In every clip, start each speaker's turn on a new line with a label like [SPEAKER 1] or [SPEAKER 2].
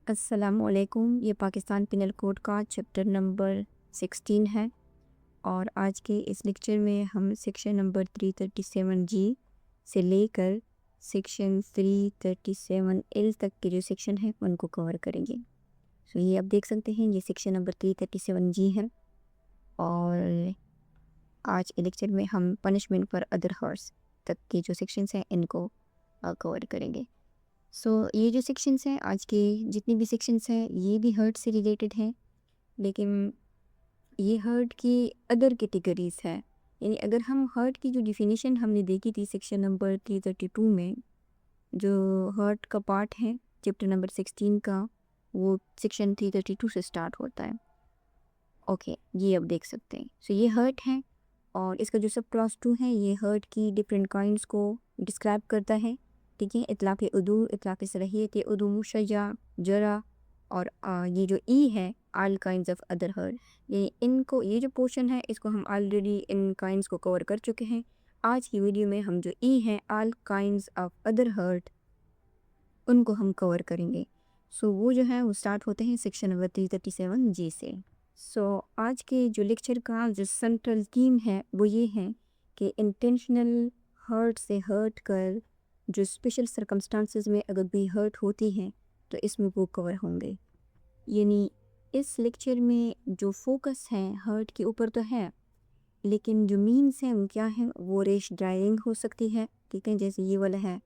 [SPEAKER 1] السلام علیکم۔ یہ پاکستان پینل کوڈ کا چیپٹر نمبر 16 ہے اور آج کے اس لیکچر میں ہم سیکشن نمبر 337 جی سے لے کر سیکشن 337 ایل تک کے جو سیکشن ہیں ان کو کور کریں گے۔ یہ آپ دیکھ سکتے ہیں، یہ سیکشن نمبر 337 جی ہے اور آج کے لیکچر میں ہم پنشمنٹ فار ادر ہرٹس تک کے جو سیکشنز ہیں ان کو کور کریں گے۔ یہ جو سیکشنز ہیں، آج کے جتنی بھی سیکشنز ہیں یہ بھی ہرٹ سے ریلیٹڈ ہیں، لیکن یہ ہرٹ کی ادر کیٹیگریز ہے۔ یعنی اگر ہم ہرٹ کی جو ڈیفینیشن ہم نے دیکھی تھی سیکشن نمبر 332 میں، جو ہرٹ کا پارٹ ہے چیپٹر نمبر 16 کا، وہ سیکشن 332 سے سٹارٹ ہوتا ہے۔ یہ آپ دیکھ سکتے ہیں۔ یہ ہرٹ ہے اور اس کا جو سب کلاس 2 ہے یہ ہرٹ کی ڈفرینٹ کائنڈس کو ڈسکرائب کرتا ہے، ٹھیک ہے۔ اطلاق عضو، اطلاق صلاحیت عضو، مشجع، جرح، اور یہ جو ای ہے آل کائنڈز آف ادر ہرٹ، یعنی ان کو یہ جو پورشن ہے اس کو ہم آلریڈی ان کائنڈس کو کور کر چکے ہیں۔ آج کی ویڈیو میں ہم جو ای ہیں all kinds of other hurt ان کو ہم کور کریں گے۔ وہ جو ہے وہ سٹارٹ ہوتے ہیں سیکشن نمبر 337 جی سے۔ آج کے جو لیکچر کا جو سینٹرل تھیم ہے وہ یہ ہے کہ انٹینشنل ہرٹ سے ہرٹ کر جو اسپیشل سرکمسٹانسز میں اگر بھی ہرٹ ہوتی ہیں تو اس میں وہ کور ہوں گے۔ یعنی اس لیکچر میں جو فوکس ہے ہرٹ کے اوپر تو ہے، لیکن جو مینس ہیں وہ کیا ہیں، وہ ریش ڈرائیونگ ہو سکتی ہے، ٹھیک ہے، جیسے یہ والا ہے،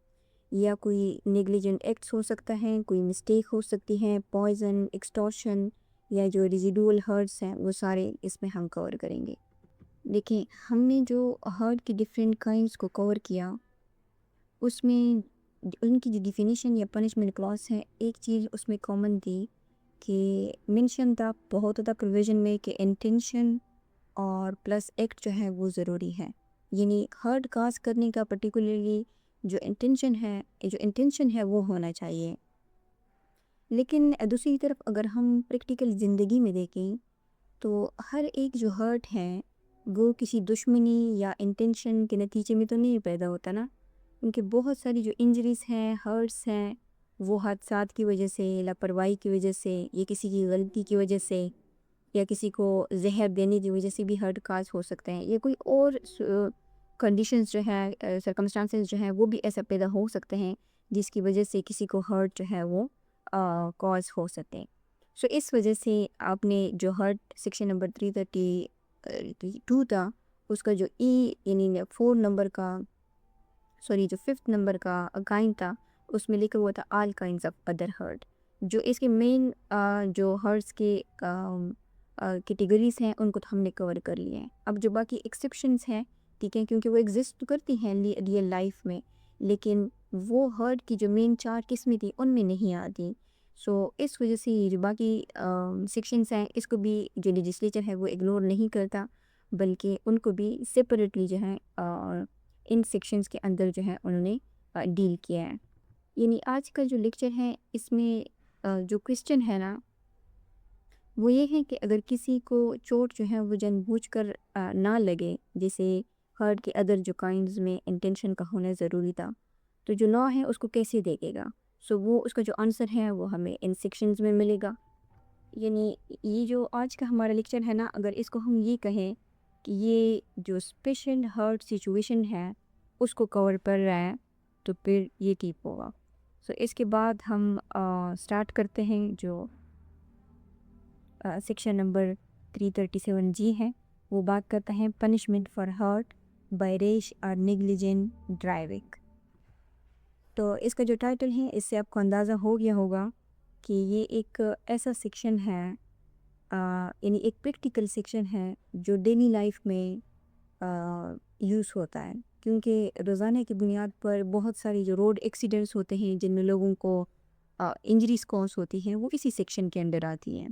[SPEAKER 1] یا کوئی نیگلیجنٹ ایکٹس ہو سکتا ہے، کوئی مسٹیک ہو سکتی ہے، پوائزن، ایکسٹورشن، یا جو ریزیڈول ہرٹس ہیں وہ سارے اس میں ہم کور کریں گے۔ دیکھیں، ہم نے جو ہرٹ کی ڈفرینٹ کائنڈس کو کور کیا، اس میں ان کی جو ڈیفینیشن یا پنشمنٹ کلاس ہے، ایک چیز اس میں کامن تھی کہ منشن تھا بہت زیادہ پروویژن میں کہ انٹینشن اور پلس ایکٹ جو ہے وہ ضروری ہے۔ یعنی ہرٹ کاز کرنے کا پرٹیکولرلی جو انٹینشن ہے وہ ہونا چاہیے۔ لیکن دوسری طرف اگر ہم پریکٹیکل زندگی میں دیکھیں تو ہر ایک جو ہرٹ ہے وہ کسی دشمنی یا انٹینشن کے نتیجے میں تو نہیں پیدا ہوتا نا، ان کے بہت ساری جو انجریز ہیں، ہرٹس ہیں، وہ حادثات کی وجہ سے، لاپرواہی کی وجہ سے، یا کسی کی غلطی کی وجہ سے، یا کسی کو زہر دینے کی وجہ سے بھی ہرٹ کاز ہو سکتے ہیں، یا کوئی اور کنڈیشنز جو ہے، سرکمسٹانسز جو ہیں وہ بھی ایسا پیدا ہو سکتے ہیں جس کی وجہ سے کسی کو ہرٹ جو ہے وہ کاز ہو سکتے ہیں۔ اس وجہ سے آپ نے جو ہرٹ سیکشن نمبر 332 تھا، اس کا جو یعنی 5th نمبر کا کائنڈ تھا، اس میں لکھا ہوا تھا آل کائنڈز آف ادر ہرٹ۔ جو اس کے مین جو ہرٹس کے کیٹیگریز ہیں ان کو تو ہم نے کور کر لیے ہیں۔ اب جو باقی ایکسیپشنز ہیں، ٹھیک ہے، کیونکہ وہ ایگزسٹ کرتی ہیں ریئل لائف میں، لیکن وہ ہرٹ کی جو مین 4 قسمیں تھی ان میں نہیں آتی۔ اس وجہ سے یہ جو باقی سیکشنز ہیں اس کو بھی جو لیجسلیچر ہے وہ اگنور نہیں کرتا، بلکہ ان کو بھی سپریٹلی جو ہے ان سیکشنز کے اندر جو ہے انہوں نے ڈیل کیا ہے۔ یعنی آج کا جو لیکچر ہے اس میں جو کوسچن ہے نا وہ یہ ہے کہ اگر کسی کو چوٹ جو ہے وہ جان بوجھ کر نہ لگے، جیسے ہرٹ کے ادر جو کائنڈز میں انٹینشن کا ہونا ضروری تھا، تو جو لا ہے اس کو کیسے دیکھے گا؟ وہ اس کا جو آنسر ہے وہ ہمیں ان سیکشنز میں ملے گا۔ یعنی یہ جو آج کا ہمارا لیکچر ہے نا، اگر اس کو ہم یہ کہیں کہ یہ جو اسپیشل ہرٹ سچویشن ہے اس کو کور کر رہا ہے تو پھر یہ ٹھیک ہوگا۔ اس کے بعد ہم سٹارٹ کرتے ہیں جو سیکشن نمبر 337 جی ہے، وہ بات کرتا ہے punishment for hurt by rash or negligent driving. تو اس کا جو ٹائٹل ہے اس سے آپ کو اندازہ ہو گیا ہوگا کہ یہ ایک ایسا سیکشن ہے، یعنی ایک پریکٹیکل سیکشن ہے جو ڈیلی لائف میں یوز ہوتا ہے، کیونکہ روزانہ کی بنیاد پر بہت ساری جو روڈ ایکسیڈنٹس ہوتے ہیں جن میں لوگوں کو انجریز کوز ہوتی ہیں وہ اسی سیکشن کے انڈر آتی ہیں۔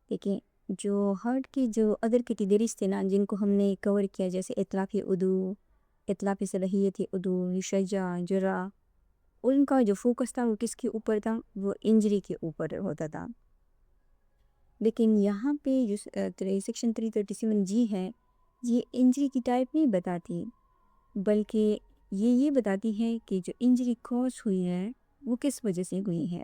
[SPEAKER 1] لیکن جو ہرٹ کی جو ادر کیٹیگریز تھے نا جن کو ہم نے کور کیا، جیسے اطلاق عضو، اطلاق صلاحیت عضو، مشجع، جرح، ان کا جو فوکس تھا وہ کس کے اوپر تھا؟ وہ انجری کے اوپر ہوتا تھا۔ لیکن یہاں پہ جو سیکشن 337 جی ہے یہ انجری کی ٹائپ نہیں بتاتی، بلکہ یہ بتاتی ہے کہ جو انجری کوز ہوئی ہے وہ کس وجہ سے ہوئی ہے۔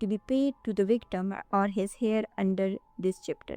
[SPEAKER 1] to be paid to the victim or his heir under this chapter।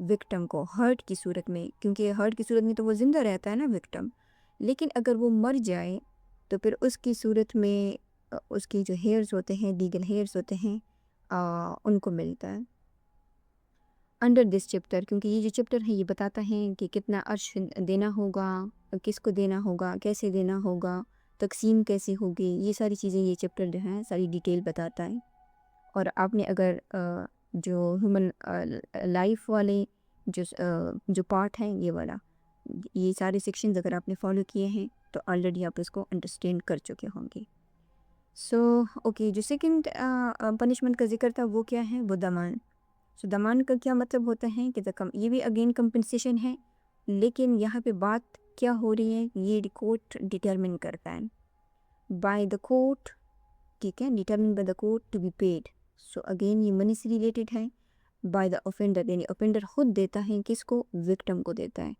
[SPEAKER 1] Victim کو ہرٹ کی صورت میں، کیونکہ ہرٹ کی صورت میں تو وہ زندہ رہتا ہے نا وکٹم، لیکن اگر وہ مر جائے تو پھر اس کی صورت میں اس کی جو ہیئرز ہوتے ہیں، لیگل ہیئرز ہوتے ہیں، ان کو ملتا ہے انڈر دس چیپٹر، کیونکہ یہ جو چیپٹر ہے یہ بتاتا ہے کہ کتنا عرش دینا ہوگا، کس کو دینا ہوگا، کیسے دینا ہوگا، تقسیم کیسے ہوگی، یہ ساری چیزیں یہ چیپٹر جو ہیں ساری ڈیٹیل بتاتا ہے۔ اور آپ نے اگر جو ہیومن لائف والے جو پارٹ ہیں یہ والا، یہ سارے سیکشنز اگر آپ نے فالو کیے ہیں تو آلریڈی آپ اس کو انڈرسٹینڈ کر چکے ہوں گے۔ اوکے، جو سیکنڈ پنشمنٹ کا ذکر تھا وہ کیا ہے؟ وہ دمان۔ دمان کا کیا مطلب ہوتا ہے کہ یہ بھی اگین کمپنسیشن ہے، لیکن یہاں پہ بات کیا ہو رہی ہے یہ کورٹ ڈٹرمن کرتا ہے، بائی دا کورٹ، ٹھیک ہے، determine by the court to be paid. Again یہ منی سے ریلیٹڈ ہے، بائی دا اوفینڈر، یعنی اوفینڈر خود دیتا ہے، کس کو؟ وکٹم کو دیتا ہے،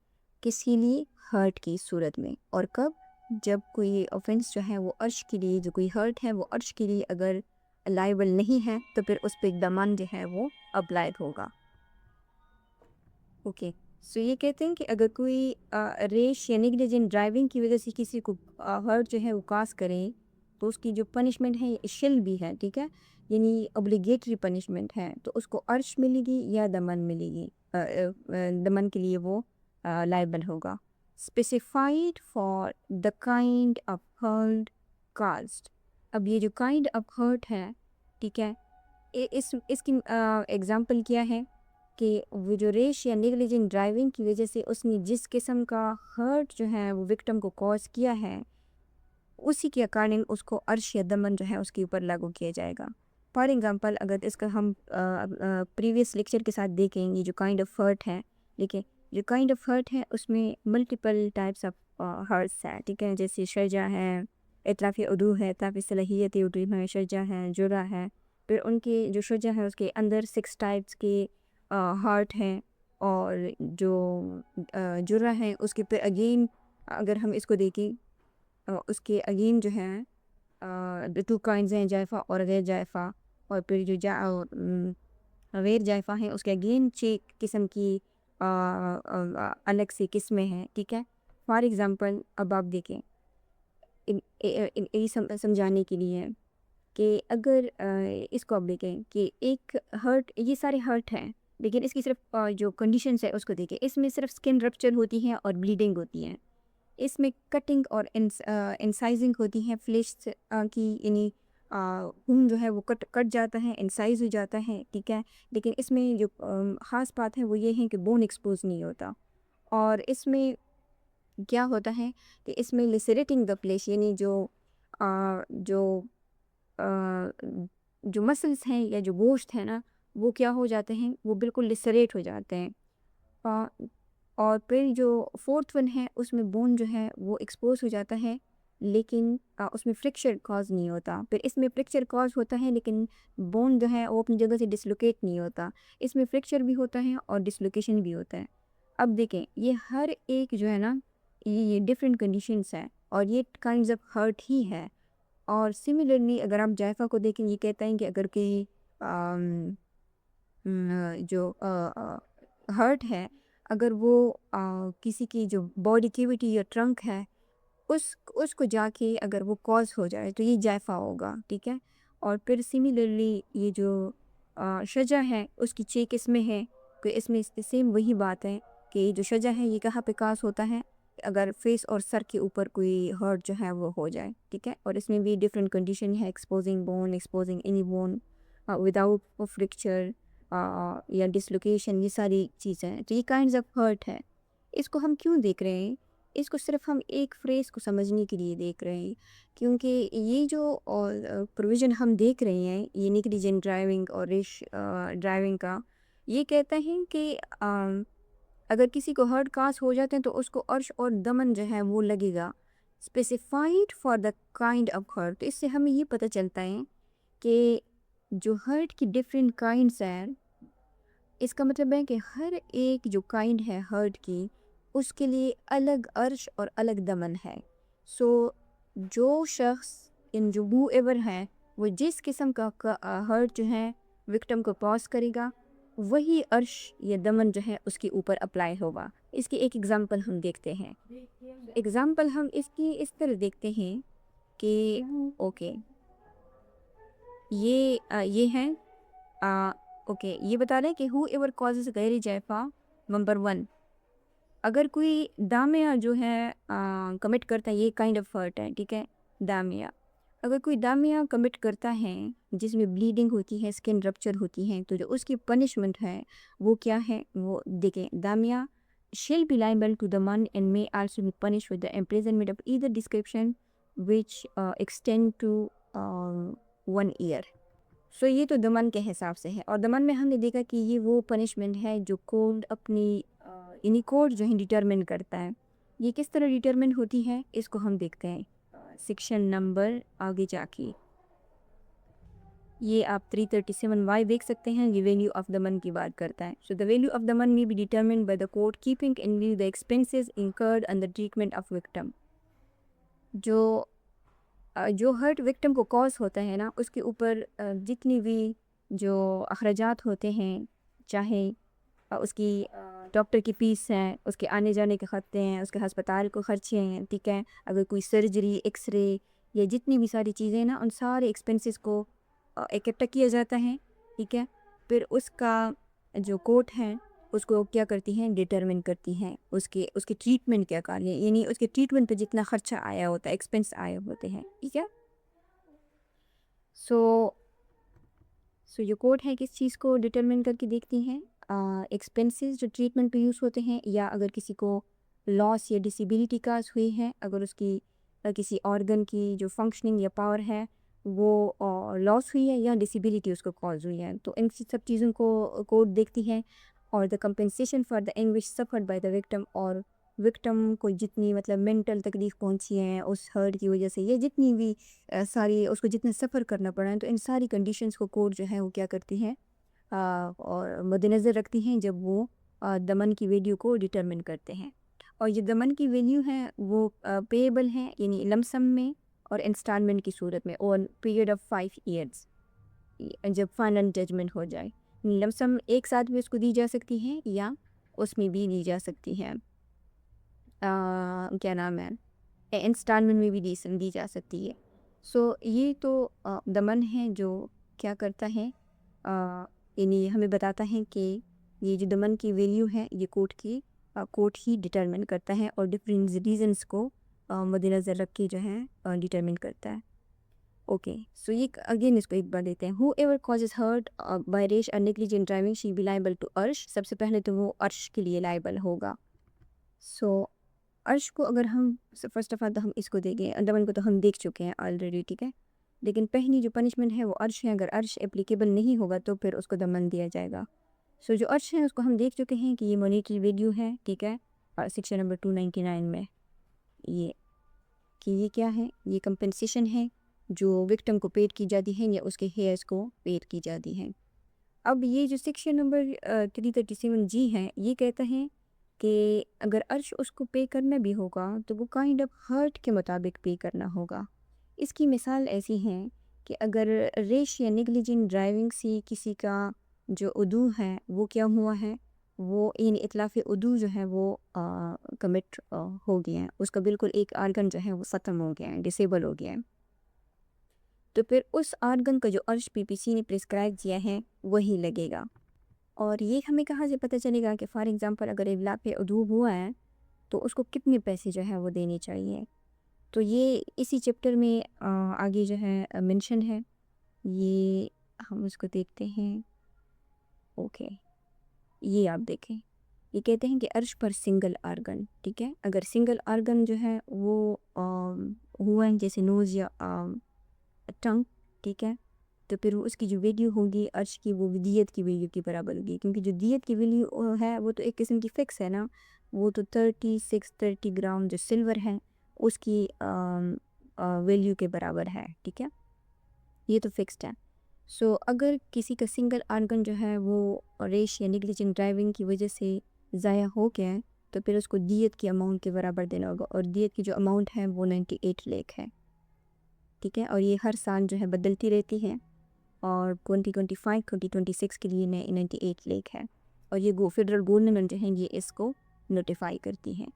[SPEAKER 1] کس کے لیے؟ ہرٹ کی صورت میں۔ اور کب؟ جب کوئی اوفینس جو ہے وہ عرش کے لیے، جو کوئی ہرٹ ہے وہ عرش کے لیے اگر لائبل نہیں ہے تو پھر اس پہ دمان جو ہے وہ اپلائڈ ہوگا۔ اوکے، یہ کہتے ہیں کہ اگر کوئی ریش یا نیگلیجنٹ ڈرائیونگ کی وجہ سے کسی کو ہرٹ جو ہے وہ کاز کرے تو اس کی جو پنشمنٹ ہے شل بھی ہے، ٹھیک ہے، یعنی اوبلیگیٹری پنشمنٹ ہے، تو اس کو عرش ملے گی یا دمن ملے گی، دمن کے لیے وہ لائبل ہوگا۔ Specified for the kind of hurt caused. اب یہ جو کائنڈ آف ہرٹ ہے، ٹھیک ہے، اس کی ایگزامپل کیا ہے کہ وہ جو ریش یا نیگلیجنٹ ڈرائیونگ کی وجہ سے اس نے جس قسم کا ہرٹ جو ہے وہ وکٹم کو کاز کیا ہے، اسی کے اکارڈنگ اس کو عرش یا دمن جو ہے اس کے اوپر لاگو کیا جائے گا۔ فار ایگزامپل اگر اس کا ہم پریویس لیکچر کے ساتھ دیکھیں، یہ جو کائنڈ آف ہرٹ ہے، لیکن جو کائنڈ آف ہرٹ ہے اس میں ملٹیپل ٹائپس آف ہرٹس ہے، ٹھیک ہے، جیسے شرجہ ہے، اطراف عدو ہے، اطراف صلاحیت عدو ہے، شرجہ ہے، جرح ہے، پھر ان کے جو شرجہ ہے اس کے اندر 6 ٹائپس کے ہارٹ ہیں، اور جو جرح ہے اس کے پھر اگین اگر ہم اس کو دیکھیں اس کے اگین جو ہے 2 کائنڈز ہیں، جائفہ اور غیر جائفہ، اور پھر جو غیر جائفہ ہیں اس کے اگین 6 قسم کی الگ سی قسمیں ہیں، ٹھیک ہے۔ فار ایگزامپل اب آپ دیکھیں سمجھانے کے لیے کہ اگر اس کو آپ دیکھیں کہ ایک ہرٹ، یہ سارے ہرٹ ہیں لیکن اس کی صرف جو کنڈیشنز ہے اس کو دیکھیں، اس میں صرف سکن رپچر ہوتی ہے اور بلیڈنگ ہوتی ہے، اس میں کٹنگ اور انسائزنگ ہوتی ہے، فلیش کی، یعنی خون جو ہے وہ کٹ جاتا ہے، انسائز ہو جاتا ہے، ٹھیک ہے، لیکن اس میں جو خاص بات ہے وہ یہ ہے کہ بون ایکسپوز نہیں ہوتا۔ اور اس میں کیا ہوتا ہے کہ اس میں لیسریٹنگ دا فلیش، یعنی جو مسلس ہیں یا جو گوشت ہے نا وہ کیا ہو جاتے ہیں، وہ بالکل لیسریٹ ہو جاتے ہیں۔ اور پھر جو 4th ون ہے اس میں بون جو ہے وہ ایکسپوز ہو جاتا ہے، لیکن اس میں فریکچر کاز نہیں ہوتا۔ پھر اس میں فریکچر کاز ہوتا ہے لیکن بون جو ہے وہ اپنی جگہ سے ڈسلوکیٹ نہیں ہوتا، اس میں فریکچر بھی ہوتا ہے اور ڈسلوکیشن بھی ہوتا ہے۔ اب دیکھیں یہ ہر ایک جو ہے نا یہ ڈفرینٹ کنڈیشنز ہیں اور یہ کائنڈز آف ہرٹ ہی ہے۔ اور سملرلی اگر آپ جائفہ کو دیکھیں، یہ کہتا ہے کہ اگر کوئی جو ہرٹ ہے اگر وہ کسی کی جو باڈی کیویٹی یا ٹرنک ہے اس کو جا کے اگر وہ کاز ہو جائے تو یہ جائفہ ہوگا، ٹھیک ہے۔ اور پھر سملرلی یہ جو شجع ہے اس کی 6 قسمیں ہیں، کہ اس میں سیم وہی بات ہے کہ جو شجع ہے یہ کہاں پہ کاز ہوتا ہے اگر فیس اور سر کے اوپر کوئی ہرٹ جو ہے وہ ہو جائے، ٹھیک ہے۔ اور اس میں بھی ڈفرینٹ کنڈیشن ہے، exposing bone, exposing any bone, without fracture یا ڈسلوکیشن، یہ ساری چیزیں ہیں۔ تو یہ کائنڈز آف ہرٹ ہے۔ اس کو ہم کیوں دیکھ رہے ہیں؟ اس کو صرف ہم ایک فریز کو سمجھنے کے لیے دیکھ رہے ہیں، کیونکہ یہ جو پروویژن ہم دیکھ رہے ہیں یہ نیگلیجنٹ ڈرائیونگ اور ریش ڈرائیونگ کا، یہ کہتا ہے کہ اگر کسی کو ہرٹ کاز ہو جاتے ہیں تو اس کو عرش اور دمن جو ہے وہ لگے گا، specified for the kind of hurt. تو اس سے ہمیں یہ پتہ چلتا ہے کہ جو ہرٹ کی ڈفرینٹ کائنڈس ہیں، اس کا مطلب ہے کہ ہر ایک جو کائنڈ ہے ہرٹ کی اس کے لیے الگ عرش اور الگ دمن ہے۔ جو شخص جو ہو ایور ہے وہ جس قسم کا ہرٹ جو ہے وکٹم کو پاس کرے گا وہی عرش یا دمن جو ہے اس کے اوپر اپلائی ہوگا۔ اس کی ایک ایگزامپل ہم دیکھتے ہیں۔ ایگزامپل ہم اس کی اس طرح دیکھتے ہیں کہ اوکے یہ ہے اوکے یہ بتا رہے ہیں کہ ہو ایور کازز غیر جائفہ نمبر 1، اگر کوئی دامیہ جو ہے کمٹ کرتا ہے، یہ کائنڈ آف ہرٹ ہے، ٹھیک ہے، دامیہ اگر کوئی دامیہ کمٹ کرتا ہے جس میں بلیڈنگ ہوتی ہے، اسکن رپچر ہوتی ہے، تو جو اس کی پنشمنٹ ہے وہ کیا ہے، وہ دیکھیں، دامیہ shall be liable to the man and may also be punished with the imprisonment of either description which extend to 1 year۔ سو یہ تو دمن کے حساب سے ہے، اور دمن میں ہم نے دیکھا کہ یہ وہ پنشمنٹ ہے جو کورٹ اپنی یعنی کورٹ جو ہے ڈیٹرمن کرتا ہے۔ یہ کس طرح ڈیٹرمن ہوتی ہے اس کو ہم دیکھتے ہیں سیکشن نمبر آگے جا کے۔ یہ آپ 337Y دیکھ سکتے ہیں، یہ ویلیو آف دمن کی بات کرتا ہے۔ سو دا ویلیو آف دمن may be determined by the court keeping in view the expenses incurred and the treatment of victim۔ جو ہرٹ وکٹم کو کاز ہوتا ہے نا، اس کے اوپر جتنی بھی جو اخراجات ہوتے ہیں، چاہے اس کی ڈاکٹر کی فیس ہے، اس کے آنے جانے کے خرچے ہیں، اس کے ہسپتال کو خرچے ہیں، ٹھیک ہے، اگر کوئی سرجری، ایکس رے یا جتنی بھی ساری چیزیں نا، ان سارے ایکسپنسز کو اکٹھا کیا جاتا ہے، ٹھیک ہے، پھر اس کا جو کورٹ ہے اس کو کیا کرتی ہیں، ڈیٹرمن کرتی ہیں اس کے ٹریٹمنٹ کیا کریں، یعنی اس کے ٹریٹمنٹ پہ جتنا خرچہ آیا ہوتا ہے، ایکسپنس آئے ہوتے ہیں، ٹھیک ہے۔ سو جو کورٹ ہے کس چیز کو ڈیٹرمن کر کے دیکھتی ہیں، ایکسپنسز جو ٹریٹمنٹ پہ یوز ہوتے ہیں، یا اگر کسی کو لاس یا ڈسیبلٹی کاز ہوئی ہے، اگر اس کی کسی آرگن کی جو فنکشننگ یا پاور ہے وہ لاس ہوئی ہے، یا ڈسیبلٹی اس کو کاز ہوئی ہے، تو ان سب چیزوں کو کورٹ دیکھتی ہے۔ اور the compensation for the anguish suffered by the victim, اور وکٹم کو جتنی مطلب مینٹل تکلیف پہنچی ہے اس ہرٹ کی وجہ سے، یا جتنی بھی ساری اس کو جتنا سفر کرنا پڑا ہے، تو ان ساری کنڈیشنز کو کورٹ جو ہے وہ کیا کرتی ہے اور مد نظر رکھتی ہیں جب وہ دمن کی ویلیو کو ڈیٹرمن کرتے ہیں۔ اور یہ دمن کی ویلیو ہے وہ پیبل ہے، یعنی لمسم میں اور انسٹالمنٹ کی صورت میں، اور پیریڈ آف 5 ایئرز جب فائنل ججمنٹ ہو جائے۔ لمسم ایک ساتھ بھی اس کو دی جا سکتی ہے، یا اس میں بھی دی جا سکتی ہے، کیا نام ہے، انسٹالمنٹ میں بھی دی جا سکتی ہے۔ سو یہ تو دمن ہے جو کیا کرتا ہے، یعنی ہمیں بتاتا ہے کہ یہ جو دمن کی ویلیو ہے یہ کورٹ ہی ڈیٹرمن کرتا ہے، اور ڈفرینٹ ریزنس کو مد نظر رکھ کے جو ہے ڈیٹرمن کرتا ہے۔ اوکے، سو یہ اگین اس کو ایک بار دیتے ہیں۔ Whoever causes hurt by rash or negligent driving shall be liable to عرش۔ سب سے پہلے تو وہ عرش کے لیے لائبل ہوگا۔ سو عرش کو اگر ہم فرسٹ آف آل تو ہم اس کو دیکھیں، دمن کو تو ہم دیکھ چکے ہیں آلریڈی، ٹھیک ہے، لیکن پہلی جو پنشمنٹ ہے وہ عرش ہے۔ اگر عرش اپلیکیبل نہیں ہوگا تو پھر اس کو دمن دیا جائے گا۔ سو جو عرش ہے اس کو ہم دیکھ چکے ہیں کہ یہ مونیٹری ویلیو ہے، ٹھیک ہے، سیکشن نمبر 299 میں یہ کہ یہ کیا ہے، یہ کمپنسیشن ہے جو وکٹم کو پیڈ کی جاتی ہے، یا اس کے ہیئرس کو پیڈ کی جاتی ہے۔ اب یہ جو سیکشن نمبر 337G ہے، یہ کہتا ہے کہ اگر عرش اس کو پے کرنا بھی ہوگا تو وہ کائنڈ آف ہرٹ کے مطابق پے کرنا ہوگا۔ اس کی مثال ایسی ہیں کہ اگر ریش یا نیگلیجنٹ ڈرائیونگ سے کسی کا جو عضو ہے وہ کیا ہوا ہے، وہ یعنی اتلاف عضو جو ہے وہ کمٹ ہو گیا ہے، اس کا بالکل ایک آرگن جو ہے وہ ختم ہو گیا ہے، ڈسیبل ہو گیا ہے، تو پھر اس آرگن کا جو عرش PPC نے پرسکرائب کیا ہے وہی لگے گا۔ اور یہ ہمیں کہاں سے پتہ چلے گا کہ فار ایگزامپل اگر اتلاف عضو ہوا ہے تو اس کو کتنے پیسے جو ہے وہ دینے چاہیے، تو یہ اسی چیپٹر میں آگے جو ہے منشن ہے، یہ ہم اس کو دیکھتے ہیں۔ اوکے، یہ آپ دیکھیں، یہ کہتے ہیں کہ عرش پر سنگل آرگن، ٹھیک ہے، اگر سنگل آرگن جو ہے وہ ہوا ہے جیسے نوز یا ٹنگ، ٹھیک ہے، تو پھر اس کی جو ویلیو ہوگی عرش کی وہ دیت کی ویلیو کے برابر ہوگی، کیونکہ جو دیت کی ویلیو ہے وہ تو ایک قسم کی فکس ہے نا، وہ تو 30 گرام جو سلور ہے اس کی ویلیو کے برابر ہے، ٹھیک ہے، یہ تو فکسڈ ہے۔ سو اگر کسی کا سنگل آرگن جو ہے وہ ریش یا نیگلیجنٹ ڈرائیونگ کی وجہ سے ضائع ہو گیا ہے تو پھر اس کو دیت کی اماؤنٹ کے برابر دینا ہوگا، اور دیت کی جو اماؤنٹ ہے وہ 98 لاکھ ہے، ٹھیک ہے، اور یہ ہر سال جو ہے بدلتی رہتی ہے۔ اور 2025 2026 کے لیے 98 لیک ہے، اور یہ فیڈرل گورنمنٹ جو ہے یہ اس کو نوٹیفائی کرتی ہے۔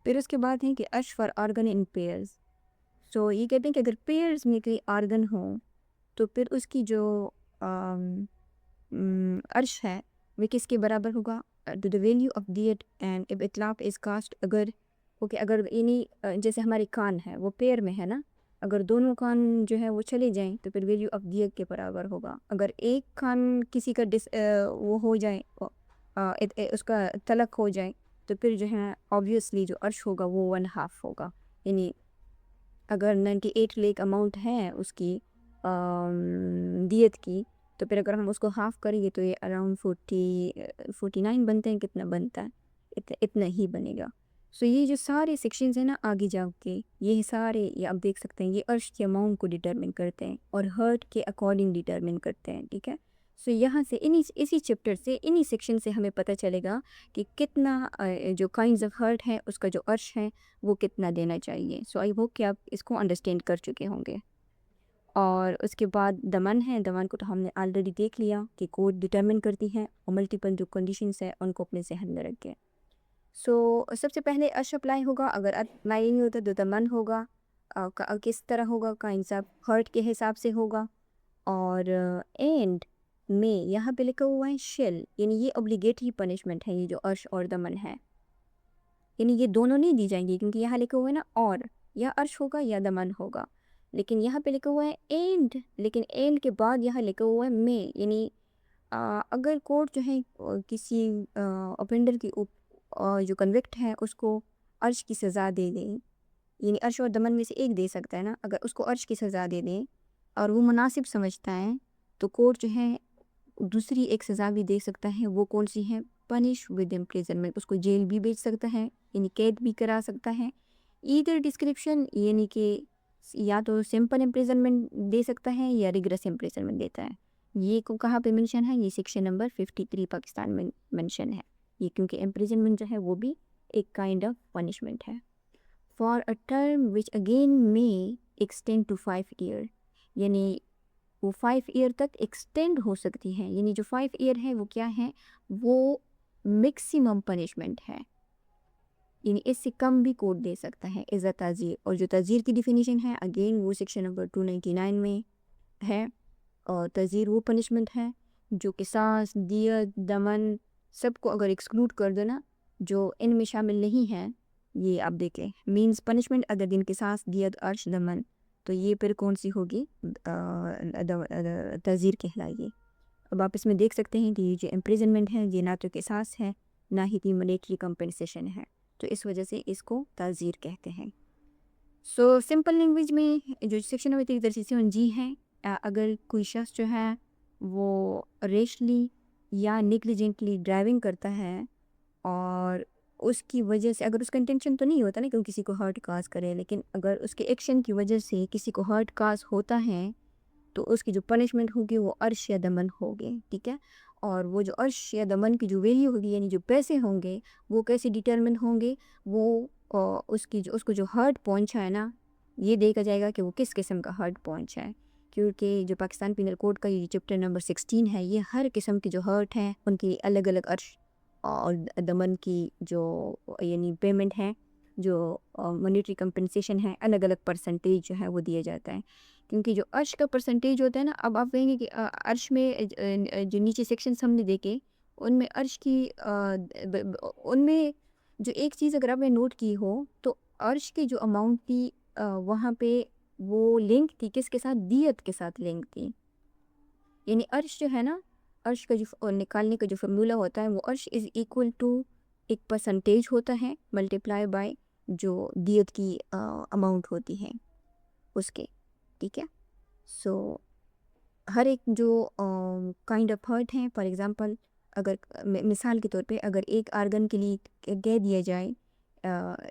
[SPEAKER 1] پھر اس کے بعد ہے کہ عرش فار آرگن ان پیئرز، سو یہ کہتے ہیں کہ اگر پیئرز میں کوئی آرگن ہوں تو پھر اس کی جو عرش ہے وہ کس کے برابر ہوگا، to the value of that and if اطلاق از کاسٹ، اگر یعنی جیسے ہمارے کان ہے وہ پیر میں ہے نا، اگر دونوں کان جو ہے وہ چلے جائیں تو پھر ویلیو آف دیٹ کے برابر ہوگا۔ اگر ایک کان کسی کا وہ ہو جائے، اس کا طلق ہو جائے، تو پھر جو ہے آبویسلی جو عرش ہوگا وہ 1/2 ہوگا۔ یعنی اگر 98 لیک اماؤنٹ ہے اس کی دیت کی، تو پھر اگر ہم اس کو ہاف کریں گے تو یہ اراؤنڈ 49 بنتے ہیں، کتنا بنتا ہے، اتنا ہی بنے گا۔ سو یہ جو سارے سیکشنز ہیں نا آگے جا کے یہ سارے، یہ آپ دیکھ سکتے ہیں، یہ عرش کے اماؤنٹ کو ڈیٹرمن کرتے ہیں اور ہرٹ کے اکارڈنگ ڈیٹرمن کرتے ہیں، ٹھیک ہے۔ سو یہاں سے اسی چیپٹر سے انہی سیکشن سے ہمیں پتہ چلے گا کہ کتنا جو کائنڈز آف ہرٹ ہے اس کا جو عرش ہے وہ کتنا دینا چاہیے۔ سو آئی ہوپ کہ آپ اس کو انڈرسٹینڈ کر چکے ہوں گے۔ اور اس کے بعد دمن ہے، دمن کو تو ہم نے آلریڈی دیکھ لیا کہ کوڈ ڈٹرمن کرتی ہے اور ملٹیپل جو کنڈیشنز ہیں ان کو اپنے ذہن میں رکھ کے۔ سو سب سے پہلے عرش اپلائی ہوگا، اگر اپلائی نہیں ہوتا تو دمن ہوگا، کس طرح ہوگا، کا انصاف ہرٹ کے حساب سے ہوگا۔ اور اینڈ میں یہاں پہ لکھا ہوا ہے شیل، یعنی یہ اوبلیگیٹری پنشمنٹ ہے، یہ جو عرش اور دمن ہے، یعنی یہ دونوں نہیں دی جائیں گی، کیونکہ یہاں لکھا ہوا ہے نا اور، یا عرش ہوگا یا دمن ہوگا، لیکن یہاں پہ لکھا ہوا ہے اینڈ، لیکن اینڈ کے بعد یہاں لکھا ہوا ہے میں، یعنی اگر کورٹ جو ہے کسی اوفینڈر کی جو کنوکٹ ہے اس کو عرش کی سزا دے دیں، یعنی عرش اور دمن میں سے ایک دے سکتا ہے نا، اگر اس کو عرش کی سزا دے دیں اور وہ مناسب سمجھتا ہے تو کورٹ جو ہے دوسری ایک سزا بھی دے سکتا ہے، وہ کون سی ہے، پنش ود امپریزنمنٹ، اس کو جیل بھی بھیج سکتا ہے، یعنی قید بھی کرا سکتا ہے، ایدر ڈسکرپشن، یعنی کہ یا تو سمپل امپریزنمنٹ دے سکتا ہے یا ریگریس امپریزنمنٹ دیتا ہے۔ یہ کو کہاں پہ منشن ہے، یہ سیکشن نمبر 53 پاکستان میں منشن ہے، یہ کیونکہ امپریزنمنٹ جو ہے وہ بھی ایک کائنڈ آف پنشمنٹ ہے۔ For a term which again میں ایکسٹینڈ ٹو 5 ایئر، یعنی وہ 5 ایئر تک ایکسٹینڈ ہو سکتی ہے، یعنی جو 5 ایئر ہے وہ کیا ہے، وہ میکسیمم پنشمنٹ ہے، یعنی اس سے کم بھی کورٹ دے سکتا ہے ایز اے تعزیر۔ اور جو تعزیر کی ڈیفینیشن ہے اگین وہ سیکشن نمبر 299 میں ہے، اور تعزیر وہ پنشمنٹ ہے جو قصاص، دیت، دمن سب کو اگر ایکسکلوڈ کر دینا جو ان میں شامل نہیں ہے، یہ آپ دیکھیں مینز پنشمنٹ اگر دن قصاص، دیت، عرش، دمن، تو یہ پھر کون سی ہوگی، تعزیر کہلائے گی۔ اب آپ اس میں دیکھ سکتے ہیں کہ یہ جو امپریزنمنٹ ہے یہ نہ تو قصاص ہے نہ ہی کی مانیٹری کمپنسیشن ہے، تو اس وجہ سے اس کو تعزیر کہتے ہیں۔ سو سمپل لینگویج میں جو سیکشن نمبر 337 جی ہے، اگر کوئی شخص جو ہے وہ ریشلی یا نیگلیجنٹلی ڈرائیونگ کرتا ہے اور اس کی وجہ سے، اگر اس کا انٹینشن تو نہیں ہوتا نا کہ وہ کسی کو ہرٹ کاز کرے، لیکن اگر اس کے ایکشن کی وجہ سے کسی کو ہرٹ کاز ہوتا ہے تو اس کی جو پنشمنٹ ہوگی وہ عرش یا دمن ہوگی، ٹھیک ہے۔ اور وہ جو عرش یا دمن کی جو ویلیو ہوگی، یعنی جو پیسے ہوں گے وہ کیسے ڈیٹرمن ہوں گے، وہ اس کو جو ہرٹ پہنچا ہے نا یہ دیکھا جائے گا کہ وہ کس قسم کا ہرٹ پہنچا ہے، کیونکہ جو پاکستان پینل کوڈ کا یہ چیپٹر نمبر 16 ہے یہ ہر قسم کی جو ہرٹ ہیں ان کی الگ الگ عرش اور دمن کی جو یعنی پیمنٹ ہے، جو مانیٹری کمپنسیشن ہے، الگ الگ پرسنٹیج جو ہے وہ دیا جاتا ہے، کیونکہ جو عرش کا پرسنٹیج ہوتا ہے نا، اب آپ کہیں گے کہ عرش میں جو نیچے سیکشنز ہم نے دیکھے ان میں عرش کی ان میں جو ایک چیز اگر آپ نے نوٹ کی ہو تو عرش کی جو اماؤنٹ تھی وہاں پہ وہ لنک تھی کس کے ساتھ، دیت کے ساتھ لنک تھی، یعنی عرش جو ہے نا، عرش کا جو نکالنے کا جو فارمولا ہوتا ہے وہ عرش از ایکول ٹو ایک پرسنٹیج ہوتا ہے ملٹیپلائی بائی جو دیت کی اماؤنٹ ہوتی ہے اس کے، ٹھیک ہے۔ سو ہر ایک جو کائنڈ آف ہرٹ ہیں، فار ایگزامپل اگر مثال کے طور پہ اگر ایک آرگن کے لیے کہہ دیا جائے،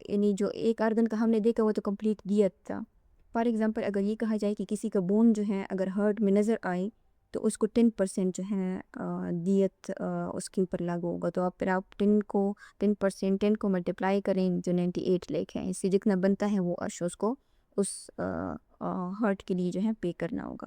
[SPEAKER 1] یعنی جو ایک آرگن کا ہم نے دیکھا وہ تو کمپلیٹ دیت تھا، فار ایگزامپل اگر یہ کہا جائے کہ کسی کا بون جو ہے اگر ہرٹ میں نظر آئے تو اس کو 10% جو ہے دیت اس کے اوپر لاگو ہوگا، تو پھر آپ 10% کو ملٹیپلائی کریں جو 98 لیک ہے، اس سے جتنا بنتا ہے وہ عرش اس کو اس ہرٹ کے لیے جو ہے پے کرنا ہوگا۔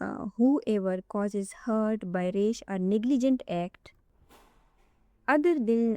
[SPEAKER 1] whoever causes hurt by rash or negligent act other than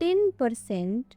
[SPEAKER 1] 10%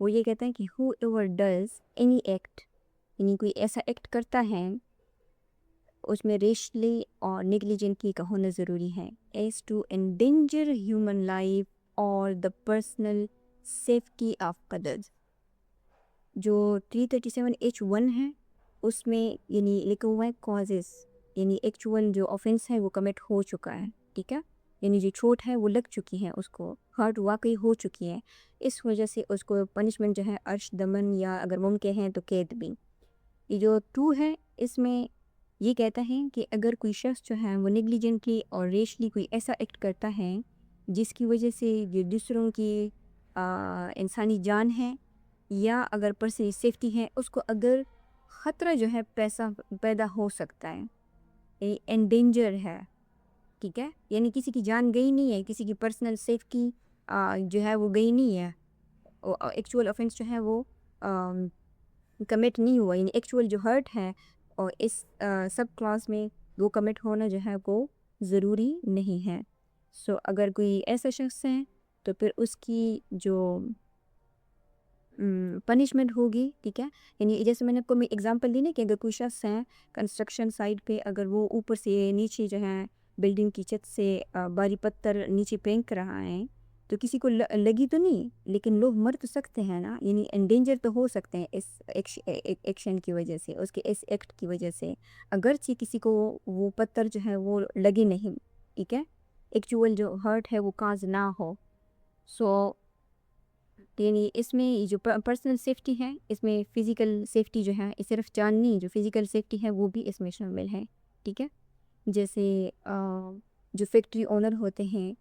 [SPEAKER 1] وہ یہ کہتا ہے کہ ہو ایور ڈز اینی ایکٹ، یعنی کوئی ایسا ایکٹ کرتا ہے اس میں ریشلی اور نیگلیجنٹلی کا ہونا ضروری ہے، as to endanger human life اور the personal safety of others. جو 337H1 ہے اس میں یعنی لکھا ہوا ہے کازز، یعنی ایکچوئل جو آفینس ہے وہ کمٹ ہو چکا ہے، ٹھیک ہے، یعنی جو چوٹ ہے وہ لگ چکی ہے، اس کو ہرٹ واقعی ہو چکی ہے، اس وجہ سے اس کو پنشمنٹ جو ہے عرش دمن یا اگر ممکن ہے تو قید بھی. یہ جو 2 ہے اس میں یہ کہتا ہے کہ اگر کوئی شخص جو ہے وہ نیگلیجنٹلی اور ریشلی کوئی ایسا ایکٹ کرتا ہے جس کی وجہ سے جو دوسروں کی انسانی جان ہے یا اگر پرسنل سیفٹی ہے اس کو اگر خطرہ جو ہے پیدا ہو سکتا ہے، یعنی انڈینجر ہے، ٹھیک ہے، یعنی کسی کی جان گئی نہیں ہے، کسی کی پرسنل سیفٹی جو ہے وہ گئی نہیں ہے، ایکچوئل آفینس جو ہے وہ کمٹ نہیں ہوا، یعنی ایکچوئل جو ہرٹ ہے اور اس سب کلاس میں وہ کمٹ ہونا جو ہے وہ ضروری نہیں ہے. سو اگر کوئی ایسا شخص ہے تو پھر اس کی جو پنشمنٹ ہوگی، ٹھیک ہے، یعنی جیسے میں نے آپ کو ایگزامپل دی نا کہ اگر کوئی شخص ہے کنسٹرکشن سائٹ پہ اگر وہ اوپر سے نیچے جو ہے بلڈنگ کی چھت سے باری پتھر نیچے پھینک رہا ہے تو کسی کو لگی تو نہیں، لیکن لوگ مر تو سکتے ہیں نا، یعنی انڈینجر تو ہو سکتے ہیں اس ایکشن کی وجہ سے، اس کے اس ایکٹ کی وجہ سے، اگرچہ کسی کو وہ پتھر جو ہے وہ لگے نہیں، ٹھیک ہے، ایکچوئل جو ہرٹ ہے وہ کاز نہ ہو. سو یعنی اس میں جو پرسنل سیفٹی ہے اس میں فزیکل سیفٹی جو ہے صرف جان نہیں، جو فزیکل سیفٹی ہے وہ بھی اس میں شامل ہے، ٹھیک ہے. جیسے جو فیکٹری اونر ہوتے ہیں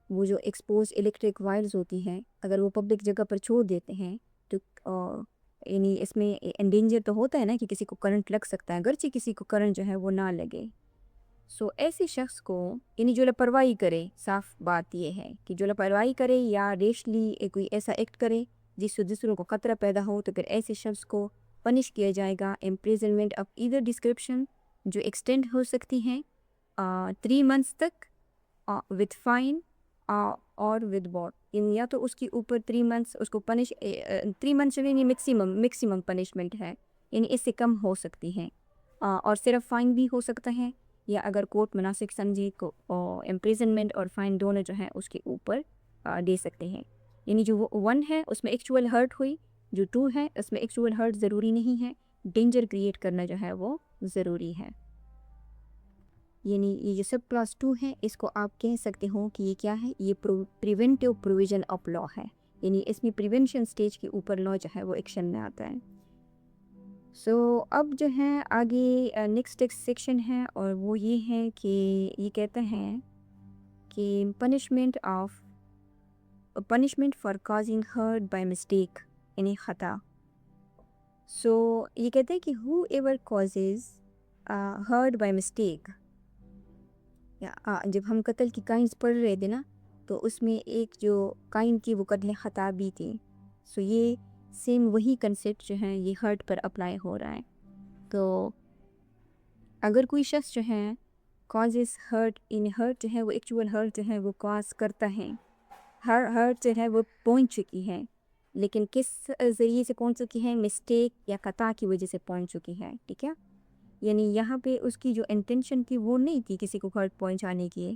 [SPEAKER 1] وہ جو ایکسپوز الیکٹرک وائرز ہوتی ہیں اگر وہ پبلک جگہ پر چھوڑ دیتے ہیں تو یعنی اس میں انڈینجر تو ہوتا ہے نا کہ کسی کو کرنٹ لگ سکتا ہے، اگرچہ کسی کو کرنٹ جو ہے وہ نہ لگے. سو ایسے شخص کو یعنی جو لاپرواہی کرے، صاف بات یہ ہے کہ جو لاپرواہی کرے یا ریشلی کوئی ایسا ایکٹ کرے جس سے دوسروں کو خطرہ پیدا ہو تو پھر ایسے شخص کو پنش کیا جائے گا امپریزنمنٹ آف ایدر ڈسکرپشن جو ایکسٹینڈ ہو سکتی ہیں 3 months تک وتھ فائن اور ود بوٹ، یعنی یا تو اس کے اوپر 3 months اس کو پنش 3 months یعنی میکسیمم پنشمنٹ ہے، یعنی اس سے کم ہو سکتی ہیں، اور صرف فائن بھی ہو سکتا ہے یا اگر کورٹ مناسب سمجھے کو امپریزنمنٹ اور فائن دونوں جو ہیں اس کے اوپر دے سکتے ہیں. یعنی جو 1 ہے اس میں ایکچوئل ہرٹ ہوئی، جو 2 ہے اس میں ایکچوئل ہرٹ ضروری نہیں ہے، ڈینجر کریٹ کرنا جو ہے وہ ضروری ہے. یعنی یہ جو سب کلاس 2 ہے اس کو آپ کہہ سکتے ہو کہ یہ کیا ہے، یہ پریونٹیو پروویژن آف لا ہے، یعنی اس میں پریونشن سٹیج کے اوپر لا جو ہے وہ ایکشن میں آتا ہے. سو اب جو ہے آگے نیکسٹ سیکشن ہے اور وہ یہ ہے کہ یہ کہتا ہے کہ punishment for causing hurt by mistake, یعنی خطا. سو یہ کہتا ہے کہ whoever causes hurt by mistake, جب ہم قتل کی کائنز پڑھ رہے تھے نا تو اس میں ایک جو کائن کی وہ قتل خطا بھی تھی. سو یہ سیم وہی کنسیپٹ جو ہے یہ ہرٹ پر اپلائی ہو رہا ہے. تو اگر کوئی شخص جو ہے کازز ہرٹ، ان ہرٹ جو ہے وہ ایکچوئل ہرٹ جو ہے وہ کاز کرتا ہے، ہرٹ جو ہے وہ پہنچ چکی ہے، لیکن کس ذریعے سے پہنچ چکی ہے، مسٹیک یا خطا کی وجہ سے پہنچ چکی ہے، ٹھیک ہے. یعنی یہاں پہ اس کی جو انٹینشن تھی وہ نہیں تھی کسی کو ہرٹ پہنچانے کی،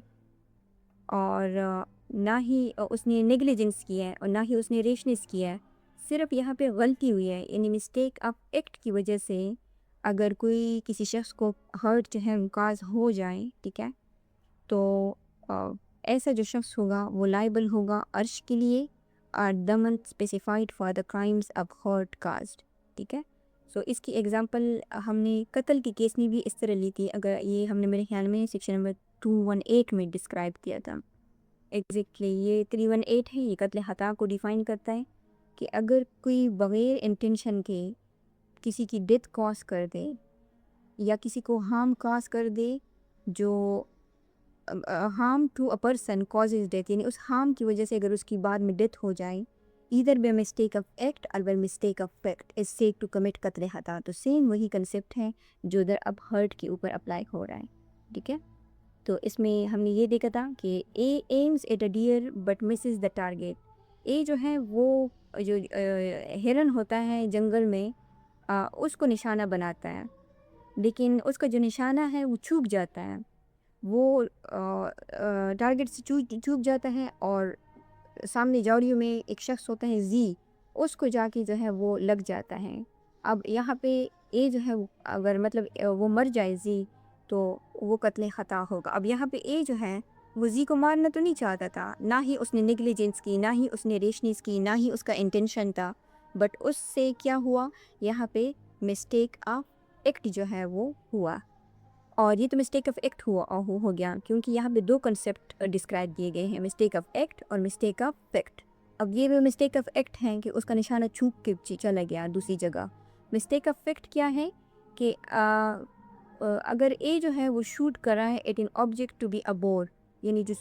[SPEAKER 1] اور نہ ہی اس نے نیگلیجنس کیا ہے اور نہ ہی اس نے ریشنس کیا ہے، صرف یہاں پہ غلطی ہوئی ہے، یعنی مسٹیک آف ایکٹ کی وجہ سے اگر کوئی کسی شخص کو ہرٹ جو ہے کاز ہو جائے، ٹھیک ہے، تو ایسا جو شخص ہوگا وہ لائبل ہوگا عرش کے لیے اور دمن specified for the crimes of hurt caused, ٹھیک ہے. سو اس کی ایگزامپل ہم نے قتل کی کیس میں بھی اس طرح لی تھی، اگر یہ ہم نے میرے خیال میں سیکشن نمبر 218 میں ڈسکرائب کیا تھا. ایگزیکٹلی یہ 318 ہے، یہ قتل خطا کو ڈیفائن کرتا ہے کہ اگر کوئی بغیر انٹینشن کے کسی کی ڈیتھ کاز کر دے یا کسی کو ہارم کاز کر دے، جو harm to a person causes death, یعنی اس ہارم کی وجہ سے اگر اس کی بعد میں ڈیتھ ہو جائے either by mistake of act اور by mistake of fact is sake to commit قتل خطا. تو سیم وہی کنسیپٹ ہے جو ادھر اب ہرٹ کے اوپر اپلائی ہو رہا ہے، ٹھیک ہے. تو اس میں ہم نے یہ دیکھا تھا کہ A aims at a deer but misses the target, A جو ہے وہ جو ہرن ہوتا ہے جنگل میں اس کو نشانہ بناتا ہے، لیکن اس کا جو نشانہ ہے وہ چوک جاتا ہے، وہ ٹارگٹ سے چوک جاتا ہے، اور سامنے جوڑیوں میں ایک شخص ہوتا ہے زی، اس کو جا کے جو ہے وہ لگ جاتا ہے۔ اب یہاں پہ اے جو ہے اگر مطلب وہ مر جائے زی تو وہ قتل خطا ہوگا۔ اب یہاں پہ اے جو ہے وہ زی کو مارنا تو نہیں چاہتا تھا، نہ ہی اس نے نیگلیجنس کی، نہ ہی اس نے ریشنیس کی، نہ ہی اس کا انٹینشن تھا، بٹ اس سے کیا ہوا، یہاں پہ مسٹیک آف ایکٹ جو ہے وہ ہوا۔ اور یہ تو مسٹیک آف ایکٹ ہو گیا کیونکہ یہاں پہ دو کنسیپٹ ڈسکرائب کیے گئے ہیں، مسٹیک آف ایکٹ اور مسٹیک آف فیکٹ۔ اب یہ بھی مسٹیک آف ایکٹ ہے کہ اس کا نشانہ چوک کے چلا گیا دوسری جگہ۔ مسٹیک آف فیکٹ کیا ہے کہ اگر اے جو ہے وہ شوٹ کر رہا ہے at an object to be a boar, یعنی جو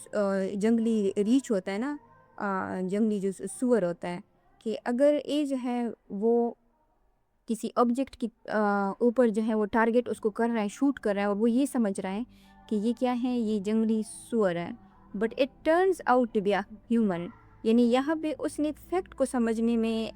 [SPEAKER 1] جنگلی ریچھ ہوتا ہے نا، جنگلی جو سور ہوتا ہے، کہ اگر اے جو ہے وہ کسی آبجیکٹ کی اوپر جو ہے وہ ٹارگٹ اس کو کر رہا ہے، شوٹ کر رہا ہے، اور وہ یہ سمجھ رہا ہے کہ یہ کیا ہے، یہ جنگلی سور ہے، but it turns out to be a human, یعنی یہاں پہ اس نے فیکٹ کو سمجھنے میں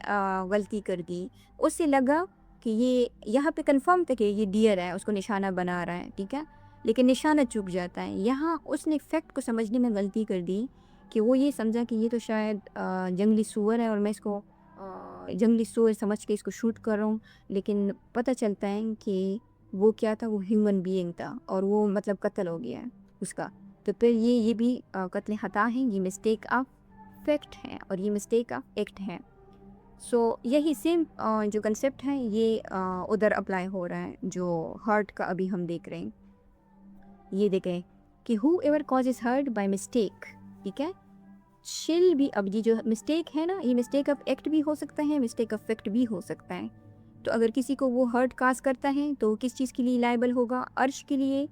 [SPEAKER 1] غلطی کر دی۔ اس سے لگا کہ یہ یہاں پہ کنفرم تھا کہ یہ ڈیئر ہے، اس کو نشانہ بنا رہا ہے، ٹھیک ہے، لیکن نشانہ چوک جاتا ہے۔ یہاں اس نے فیکٹ کو سمجھنے میں غلطی کر دی کہ وہ یہ سمجھا کہ یہ تو شاید جنگلی سور ہے، اور میں اس کو جنگلی سور سمجھ کے اس کو شوٹ کر رہا ہوں، لیکن پتہ چلتا ہے کہ وہ کیا تھا، وہ ہیومن بینگ تھا، اور وہ مطلب قتل ہو گیا ہے اس کا۔ تو پھر یہ بھی قتل خطا ہے، یہ مسٹیک آف فیکٹ ہے، اور یہ مسٹیک آف ایکٹ ہے۔ سو یہی سیم جو کنسیپٹ ہے یہ ادھر اپلائی ہو رہا ہے جو ہرٹ کا ابھی ہم دیکھ رہے ہیں۔ یہ دیکھیں کہ whoever causes hurt by mistake, ٹھیک ہے، شل بھی، اب یہ جو مسٹیک ہے نا، یہ مسٹیک آف ایکٹ بھی ہو سکتا ہے، مسٹیک آف فیکٹ بھی ہو سکتا ہے۔ تو اگر کسی کو وہ ہرٹ کاز کرتا ہے تو کس چیز کے لیے لائبل ہوگا؟ عرش کے لیے،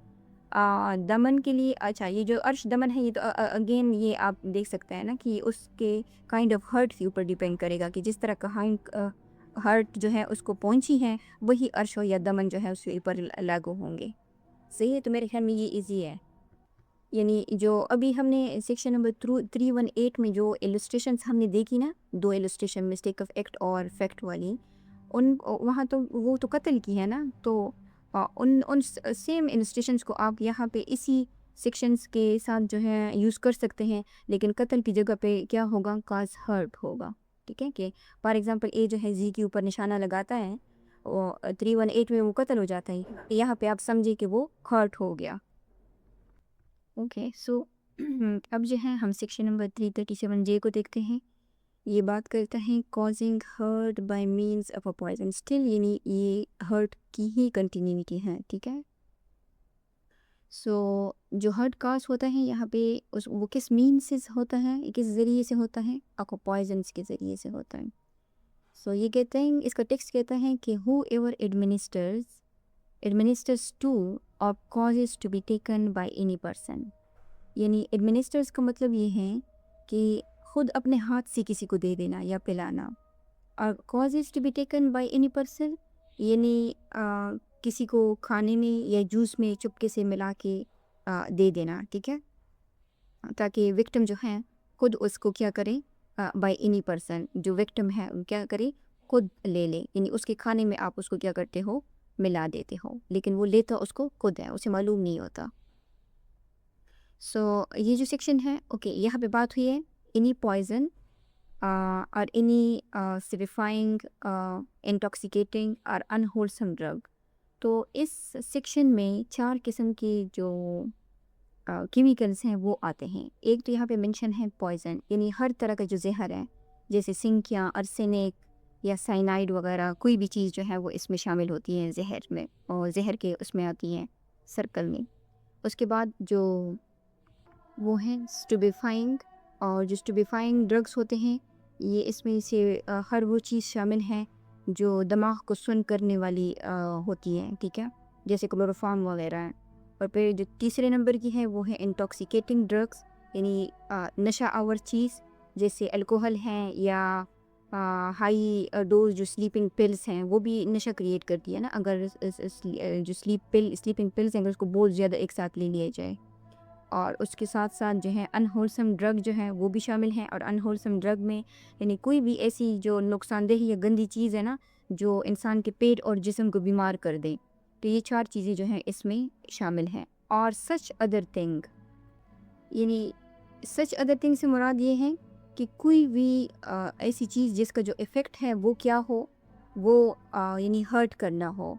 [SPEAKER 1] دمن کے لیے۔ اچھا، یہ جو عرش دمن ہے، یہ تو اگین یہ آپ دیکھ سکتے ہیں نا کہ اس کے کائنڈ آف ہرٹ کے اوپر ڈیپینڈ کرے گا کہ جس طرح کا ہرٹ جو ہے اس کو پہنچی ہے، وہی عرش ہو یا دمن جو ہے اس کے اوپر لاگو ہوں گے۔ صحیح ہے، تو میرے خیال میں یہ ایزی ہے۔ یعنی جو ابھی ہم نے سیکشن نمبر 318 میں جو السٹریشنز ہم نے دیکھی نا، دو السٹریشن مسٹیک آف ایکٹ اور فیکٹ والی، وہاں تو وہ تو قتل کی ہے نا، تو ان سیم السٹریشنز کو آپ یہاں پہ اسی سیکشنز کے ساتھ جو ہے یوز کر سکتے ہیں، لیکن قتل کی جگہ پہ کیا ہوگا؟ کاز ہرٹ ہوگا، ٹھیک ہے، کہ فار ایگزامپل اے جو ہے زی کے اوپر نشانہ لگاتا ہے، 318 میں وہ قتل ہو جاتا ہے، یہاں پہ آپ سمجھے کہ وہ ہرٹ ہو گیا۔ اوکے، سو اب جو ہے ہم سیکشن نمبر 337 کو دیکھتے ہیں۔ یہ بات کرتا ہے causing hurt by means of a poison, still یعنی یہ ہرٹ کی ہی کنٹینیوٹی ہے، ٹھیک ہے۔ سو جو ہرٹ کاز ہوتا ہے یہاں پہ وہ کس مین سے ہوتا ہے، کس ذریعے سے ہوتا ہے؟ آپ کو پوائزنس کے ذریعے سے ہوتا ہے۔ سو یہ کہتے ہیں، اس کا ٹیکسٹ کہتا ہے کہ ہو ever administers to or causes to be taken by any person، یعنی ایڈمنسٹرز کا مطلب یہ ہے کہ خود اپنے ہاتھ سے کسی کو دے دینا یا پلانا، اور causes to be taken by any person یعنی کسی کو کھانے میں یا جوس میں چپکے سے ملا کے دے دینا، ٹھیک ہے، تاکہ وکٹم جو ہے خود اس کو کیا کرے، بائی اینی پرسن، جو وکٹم ہے کیا کرے، خود لے لے، یعنی اس کے کھانے میں آپ اس کو کیا کرتے ہو، ملا دیتے ہو، لیکن وہ لیتا اس کو خود ہے، اسے معلوم نہیں ہوتا۔ سو یہ جو سیکشن ہے، اوکے، یہاں پہ بات ہوئی ہے اینی پوائزن اور اینی سیریفائنگ، انٹاکسیکیٹنگ اور انہولسم ڈرگ۔ تو اس سیکشن میں 4 قسم کے جو کیمیکلز ہیں وہ آتے ہیں۔ ایک تو یہاں پہ منشن ہے پوائزن، یعنی ہر طرح کا جو زہر ہے، جیسے سنک یا ارسینک یا سائنائڈ وغیرہ، کوئی بھی چیز جو ہے وہ اس میں شامل ہوتی ہے زہر میں، اور زہر کے اس میں آتی ہیں سرکل میں۔ اس کے بعد جو وہ ہیں اسٹوبیفائنگ، اور جو اسٹوبیفائنگ ڈرگس ہوتے ہیں یہ اس میں سے ہر وہ چیز شامل ہے جو دماغ کو سن کرنے والی ہوتی ہے، ٹھیک ہے، جیسے کلوروفارم وغیرہ ہے۔ اور پھر جو تیسرے نمبر کی ہے وہ ہے انٹاکسیکیٹنگ ڈرگس، یعنی نشہ آور چیز، جیسے الکوہل ہیں یا ہائی ڈوز جو سلیپنگ پلس ہیں، وہ بھی نشہ کریٹ کرتی ہے نا، اگر جو سلیپنگ پلس ہیں اگر اس کو بہت زیادہ ایک ساتھ لے لیا جائے۔ اور اس کے ساتھ ساتھ جو ہے ان ہولسم ڈرگ جو ہے وہ بھی شامل ہیں. اور ان ہولسم ڈرگ میں یعنی کوئی بھی ایسی جو نقصان دہ یا گندی چیز ہے نا جو انسان کے پیٹ اور جسم کو بیمار کر دے. تو یہ 4 چیزیں جو ہیں اس میں شامل ہیں. اور سچ ادر تھنگ، یعنی سچ ادر تھنگ سے مراد یہ ہے کہ کوئی بھی ایسی چیز جس کا جو ایفیکٹ ہے وہ کیا ہو، وہ یعنی ہرٹ کرنا ہو،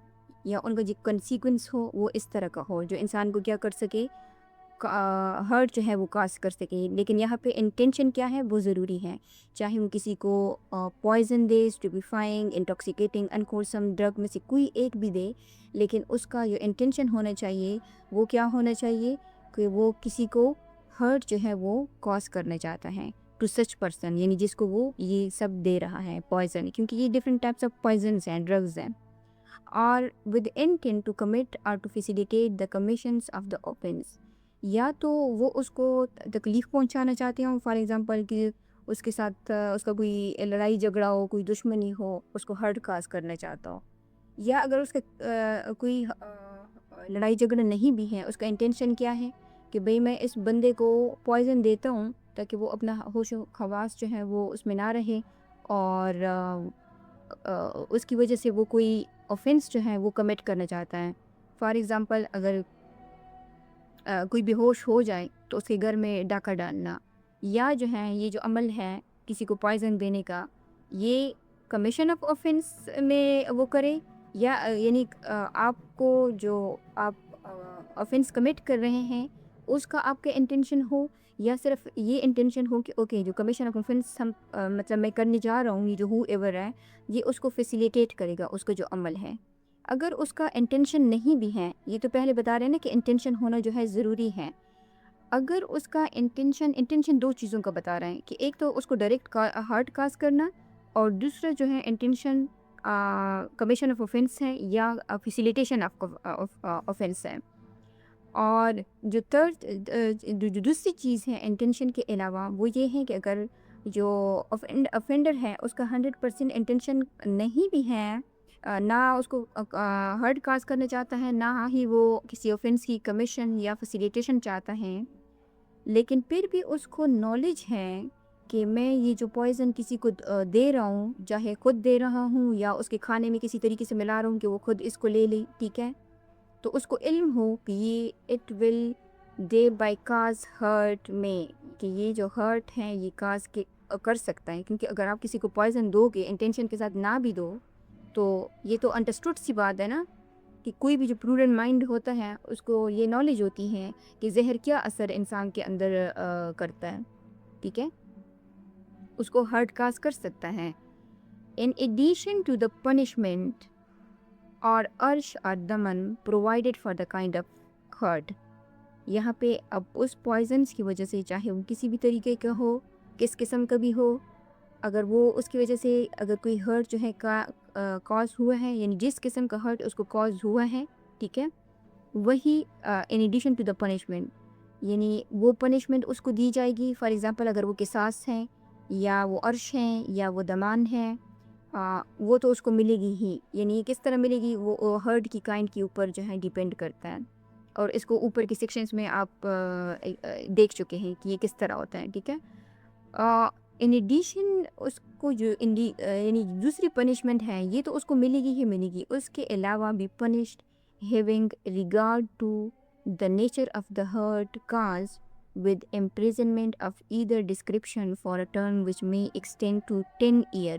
[SPEAKER 1] یا ان کا جو کنسیکوینس ہو وہ اس طرح کا ہو جو انسان کو کیا کر سکے، ہرٹ جو ہے وہ کاز کر سکے. لیکن یہاں پہ انٹینشن کیا ہے وہ ضروری ہے. چاہے وہ کسی کو پوائزن دے، اسٹیپیفائنگ، انٹاکسیکیٹنگ، انہولسم ڈرگ میں سے کوئی ایک بھی دے، لیکن اس کا جو انٹینشن ہونا چاہیے وہ کیا ہونا چاہیے کہ وہ کسی کو ہرٹ جو ہے وہ کاز کرنا چاہتا ہے ٹو سچ پرسن، یعنی جس کو وہ یہ سب دے رہا ہے پوائزن، کیونکہ یہ ڈفرینٹ ٹائپس آف پوائزنس ہیں، ڈرگز ہیں. اور with intent to commit or to facilitate the commissions of the offence, یا تو وہ اس کو تکلیف پہنچانا چاہتے ہوں، فار ایگزامپل کہ اس کے ساتھ اس کا کوئی لڑائی جھگڑا ہو، کوئی دشمنی ہو، اس کو ہرٹ کاز کرنا چاہتا ہو. یا اگر اس کا کوئی لڑائی جھگڑا نہیں بھی ہے، اس کا انٹینشن کیا ہے کہ بھئی میں اس بندے کو پوائزن دیتا ہوں تاکہ وہ اپنا ہوش و حواس جو ہے وہ اس میں نہ رہے، اور اس کی وجہ سے وہ کوئی اوفینس جو ہے وہ کمٹ کرنا چاہتا ہے. فار ایگزامپل اگر کوئی بے ہوش ہو جائے تو اس کے گھر میں ڈاکہ ڈالنا، یا جو ہے یہ جو عمل ہے کسی کو پوائزن دینے کا، یہ کمیشن آف اوفینس میں وہ کرے، یا یعنی آپ کو جو آپ اوفینس کمٹ کر رہے ہیں اس کا آپ کا انٹینشن ہو، یا صرف یہ انٹینشن ہو کہ اوکے جو کمیشن آف اوفینس ہم مطلب میں کرنے جا رہا ہوں، یہ جو ہو ایور ہے یہ اس کو فیسیلیٹیٹ کرے گا اس کا جو عمل ہے. اگر اس کا انٹینشن نہیں بھی ہے، یہ تو پہلے بتا رہے ہیں نا کہ انٹینشن ہونا جو ہے ضروری ہے. اگر اس کا انٹینشن 2 چیزوں کا بتا رہے ہیں کہ ایک تو اس کو ڈائریکٹ ہارٹ کاز کرنا، اور دوسرا جو ہے انٹینشن کمیشن آف اوفینس ہے یا فیسیلیٹیشن آف اوفینس ہے. اور جو دوسری چیز ہے انٹینشن کے علاوہ وہ یہ ہے کہ اگر جو افینڈر ہے اس کا 100% انٹینشن نہیں بھی ہے، نہ اس کو ہرٹ کاز کرنا چاہتا ہے، نہ ہی وہ کسی اوفینس کی کمیشن یا فیسیلیٹیشن چاہتا ہے، لیکن پھر بھی اس کو نالج ہے کہ میں یہ جو پوائزن کسی کو دے رہا ہوں، چاہے خود دے رہا ہوں یا اس کے کھانے میں کسی طریقے سے ملا رہا ہوں کہ وہ خود اس کو لے لے، ٹھیک ہے، تو اس کو علم ہو کہ یہ it will they by cause hurt میں، کہ یہ جو ہرٹ ہے یہ کاز کر سکتا ہے. کیونکہ اگر آپ کسی کو پوائزن دو گے انٹینشن کے ساتھ نہ بھی دو تو یہ تو انڈرسٹوڈ سی بات ہے نا کہ کوئی بھی جو پروڈنٹ مائنڈ ہوتا ہے اس کو یہ نالج ہوتی ہے کہ زہر کیا اثر انسان کے اندر کرتا ہے، ٹھیک ہے، اس کو ہرٹ کاز کر سکتا ہے. In addition to the punishment اور ارش اور دمن provided for the kind of hurt, یہاں پہ اب اس پوائزنس کی وجہ سے چاہے وہ کسی بھی طریقے کا ہو، کس قسم کا بھی ہو، اگر وہ اس کی وجہ سے اگر کوئی ہرٹ جو ہے کاز ہوا ہے، یعنی جس قسم کا ہرٹ اس کو کاز ہوا ہے، ٹھیک ہے، وہی in addition to the punishment, یعنی وہ پنشمنٹ اس کو دی جائے گی. فار ایگزامپل اگر وہ قصاص ہیں یا وہ عرش ہیں یا وہ دمان ہیں، وہ تو اس کو ملے گی ہی. یعنی کس طرح ملے گی وہ ہرٹ کی کائنڈ کے اوپر جو ہے ڈیپینڈ کرتا ہے، اور اس کو اوپر کی سیکشنز میں آپ دیکھ چکے ہیں کہ یہ کس طرح ہوتا ہے، ٹھیک ہے. ان ایڈیشن اس کو جو یعنی دوسری پنشمنٹ ہے یہ تو اس کو ملے گی ہی ملے گی، اس کے علاوہ بھی punished having regard to the nature of the hurt cause with imprisonment of either description for a term which may extend to 10 year.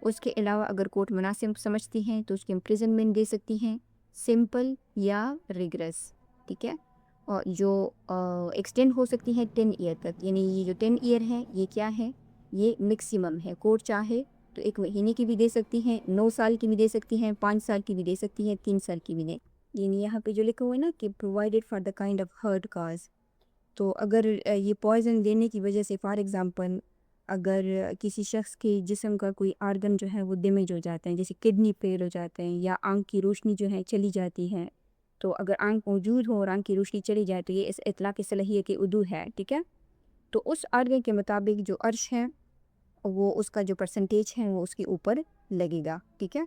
[SPEAKER 1] اس کے علاوہ اگر کورٹ مناسب سمجھتی ہیں تو اس کی امپریزنمنٹ دے سکتی ہیں، سمپل یا ریگرس، ٹھیک ہے، اور جو ایکسٹینڈ ہو سکتی ہے 10 ایئر تک. یعنی یہ جو 10 ایئر ہے یہ کیا ہے، یہ میکسیمم ہے. کورٹ چاہے تو 1 مہینے کی بھی دے سکتی ہیں، 9 سال کی بھی دے سکتی ہیں، 5 سال کی بھی دے سکتی ہیں، 3 سال کی بھی دے. یعنی یہاں پہ جو لکھا ہوا ہے نا کہ provided for the kind of hurt cause, تو اگر یہ پوائزن دینے کی وجہ سے فار ایگزامپل اگر کسی شخص کے جسم کا کوئی آرگن جو ہے وہ ڈیمیج ہو جاتا ہے، جیسے کڈنی فیل ہو جاتے ہیں یا آنکھ کی روشنی جو ہے چلی جاتی ہے، تو اگر آنکھ موجود ہو اور آنکھ کی روشنی چلی جائے تو یہ اس اطلاق صلاحیت کے عدو ہے، ٹھیک ہے. تو اس آرگن کے مطابق جو عرش ہے وہ اس کا جو پرسنٹیج ہے وہ اس کے اوپر لگے گا، ٹھیک ہے.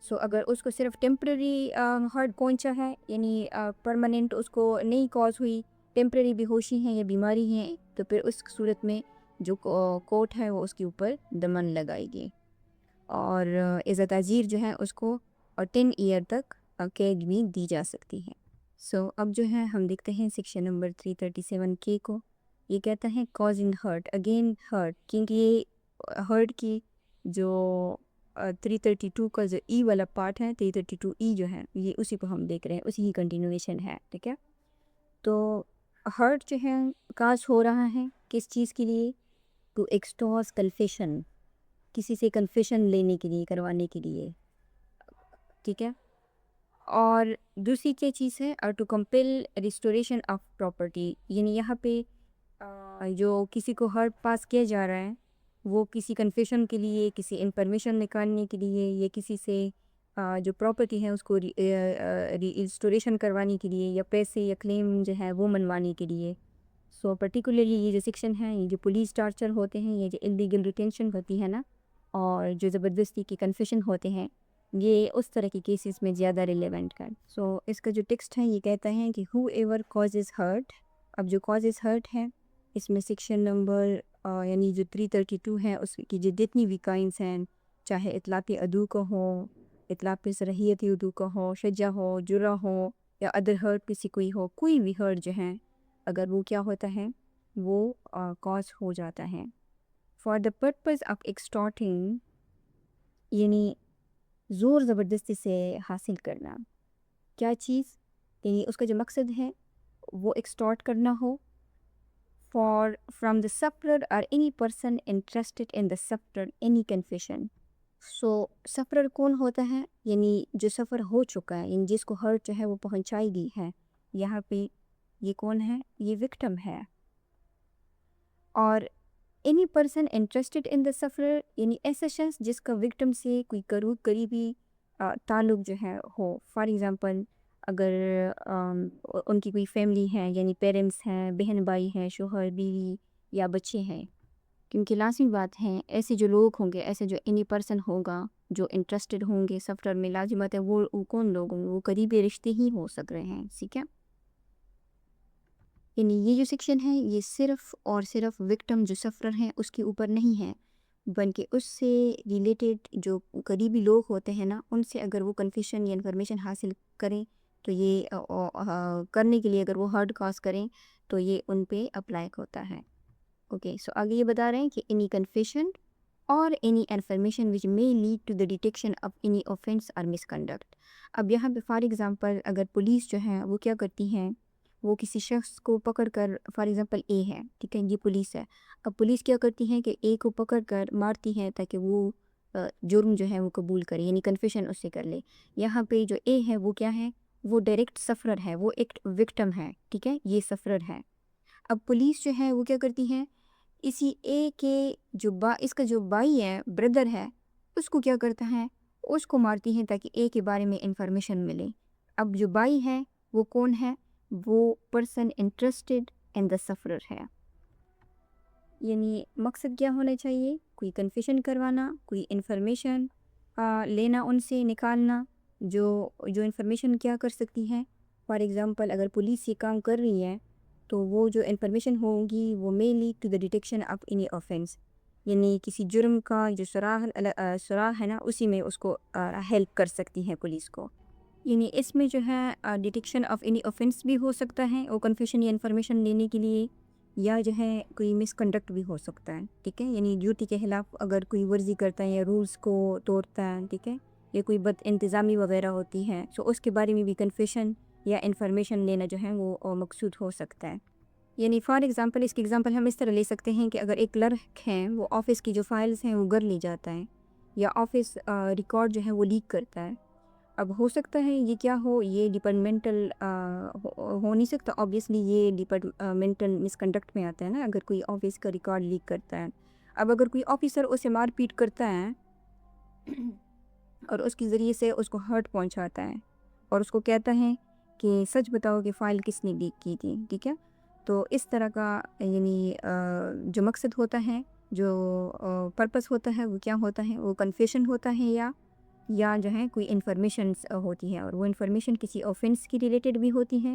[SPEAKER 1] سو اگر اس کو صرف ٹیمپرری ہارٹ پہنچا ہے، یعنی پرماننٹ اس کو نہیں کاز ہوئی، ٹیمپرری بے ہوشی ہیں یا بیماری ہیں تو پھر اس صورت میں جو کورٹ ہے وہ اس کے اوپر ضمان لگائے گی اور ایز اے تعزیر جو ہے اس کو 10 ایئر تک قید بھی دی جا سکتی ہے۔ اب جو ہے ہم دیکھتے ہیں سیکشن نمبر 337K کو۔ یہ کہتا ہے کازنگ ہرٹ، اگین ہرٹ، کیونکہ یہ ہرٹ کی جو 332 کا جو ای والا پارٹ ہے، 332E جو ہے یہ اسی کو ہم دیکھ رہے ہیں، اسی کی کنٹینویشن ہے، ٹھیک ہے۔ تو ہرٹ جو ہے کاز ہو رہا ہے کس چیز کے لیے؟ ٹو ایکسٹاس کنفیشن، کسی سے کنفیشن لینے کے لیے، کروانے کے لیے، ٹھیک ہے۔ اور دوسری کیا چیز ہے؟ To compel restoration of property, یعنی یہاں پہ جو کسی کو ہرٹ پاس کیا جا رہا ہے وہ کسی کنفیشن کے لیے، کسی انفارمیشن نکالنے کے لیے، یا کسی سے جو پراپرٹی ہے اس کو ریسٹوریشن کروانے کے لیے، یا پیسے یا کلیم جو ہے وہ منوانے کے لیے۔ پرٹیکولرلی یہ جو سیکشن ہے، یہ جو پولیس ٹارچر ہوتے ہیں، یہ جو اللیگل ریٹینشن ہوتی ہے نا، اور جو زبردستی کی کنفیشن ہوتے ہیں، یہ اس طرح کی کیسز میں زیادہ ریلیونٹ ہے۔ اس کا جو ٹیکسٹ ہے یہ کہتا ہے کہ ہو ایور کازز ہرٹ، اب جو کازز ہرٹ ہے اس میں سیکشن نمبر یعنی جو 332 ہے اس کی جو جتنی بھی کائنس ہیں، چاہے اطلاق عدو کا ہو، اطلاق صلاحیت عدو کا ہو، شجہ ہو، جرح ہو، یا ادر ہرٹ کسی کوئی ہو، کوئی بھی ہرٹ جو ہے اگر وہ کیا ہوتا ہے وہ کاز ہو جاتا ہے۔ فار دا پرپز آف ایکسٹارٹنگ، یعنی زور زبردستی سے حاصل کرنا کیا چیز، یعنی اس کا جو مقصد ہے وہ ایکسٹارٹ کرنا ہو، فرام دا سفرر اور any person interested in the سفرر any confession. سفرر کون ہوتا ہے؟ یعنی جو سفر ہو چکا ہے، یعنی جس کو ہرٹ جو ہے وہ پہنچائی گئی ہے، یہاں پہ یہ کون ہے؟ یہ وکٹم ہے۔ اور اینی پرسن انٹرسٹڈ ان دا سفرر، یعنی ایسا شخص جس کا وکٹم سے کوئی قریبی تعلق جو ہے ہو۔ فار ایگزامپل اگر ان کی کوئی فیملی ہے، یعنی پیرنٹس ہیں، بہن بھائی ہیں، شوہر بیوی یا بچے ہیں، کیونکہ لازمی بات ہے ایسے جو لوگ ہوں گے، ایسے جو اینی پرسن ہوگا جو انٹرسٹڈ ہوں گے سفرر میں، لازمی بات ہے وہ کون لوگ ہوں گے؟ وہ قریبی رشتے ہی ہو سک رہے ہیں، ٹھیک ہے۔ یعنی یہ جو سیکشن ہے یہ صرف اور صرف وکٹم جو سفرر ہیں اس کے اوپر نہیں ہے، بلکہ اس سے ریلیٹڈ جو قریبی لوگ ہوتے ہیں نا، ان سے اگر وہ کنفیشن یا انفارمیشن حاصل کریں تو یہ کرنے کے لیے اگر وہ ہرٹ کاز کریں تو یہ ان پہ اپلائی ہوتا ہے۔ اوکے، آگے یہ بتا رہے ہیں کہ اینی کنفیشن اور any information which may lead to the detection of any offense or misconduct۔ اب یہاں پہ فار ایگزامپل اگر پولیس جو ہے وہ کیا کرتی ہیں، وہ کسی شخص کو پکڑ کر، فار ایگزامپل اے ہے، ٹھیک ہے، یہ پولیس ہے، اب پولیس کیا کرتی ہے کہ اے کو پکڑ کر مارتی ہے تاکہ وہ جرم جو ہے وہ قبول کرے، یعنی کنفیشن اس سے کر لے۔ یہاں پہ جو اے ہے وہ کیا ہے؟ وہ ڈائریکٹ سفرر ہے، وہ ایک وکٹم ہے، ٹھیک ہے، یہ سفرر ہے۔ اب پولیس جو ہے وہ کیا کرتی ہے، اسی اے کے جو اس کا جو بھائی ہے، بردر ہے، اس کو کیا کرتا ہے، اس کو مارتی ہے تاکہ اے کے بارے میں انفارمیشن ملے۔ اب جو بھائی ہے وہ کون ہے؟ وہ پرسن انٹرسٹڈ ان دا سفرر ہے۔ یعنی مقصد کیا ہونا چاہیے؟ کوئی کنفیشن کروانا، کوئی انفارمیشن لینا، ان سے نکالنا جو انفارمیشن کیا کر سکتی ہے۔ فار ایگزامپل اگر پولیس یہ کام کر رہی ہے تو وہ جو انفارمیشن ہوگی وہ may lead to the detection of any offense، یعنی کسی جرم کا جو سراغ ہے نا اسی میں اس کو ہیلپ کر سکتی ہے پولیس کو۔ یعنی اس میں جو ہے ڈیٹیکشن آف اینی offense بھی ہو سکتا ہے وہ کنفیشن یا انفارمیشن لینے کے لیے، یا جو ہے کوئی مس کنڈکٹ بھی ہو سکتا ہے، ٹھیک ہے، یعنی ڈیوٹی کے خلاف اگر کوئی ورزی کرتا ہے یا رولز کو توڑتا ہے، ٹھیک ہے، یا کوئی بد انتظامی وغیرہ ہوتی ہے، اس کے بارے میں بھی کنفیشن یا انفارمیشن لینا جو ہے وہ مقصود ہو سکتا ہے۔ یعنی فار ایگزامپل اس کی ایگزامپل ہم اس طرح لے سکتے ہیں کہ اگر ایک کلرک ہے وہ آفس کی جو فائلز ہیں وہ گھر لے جاتا ہے، یا آفس ریکارڈ جو ہے وہ لیک کرتا ہے۔ اب ہو سکتا ہے یہ کیا ہو، یہ ڈپارٹمنٹل ہو نہیں سکتا، آبویسلی یہ ڈپارٹمنٹل مس کنڈکٹ میں آتا ہے نا، اگر کوئی آفس کا ریکارڈ لیک کرتا ہے۔ اب اگر کوئی آفیسر اسے مار پیٹ کرتا ہے اور اس کے ذریعے سے اس کو ہرٹ پہنچاتا ہے اور اس کو کہتا ہے کہ سچ بتاؤ کہ فائل کس نے لیک کی تھی، ٹھیک ہے، تو اس طرح کا یعنی جو مقصد ہوتا ہے، جو پرپس ہوتا ہے وہ کیا ہوتا ہے، وہ کنفیشن ہوتا ہے یا جو ہے کوئی انفارمیشن ہوتی ہے، اور وہ انفارمیشن کسی آفینس کی ریلیٹڈ بھی ہوتی ہے،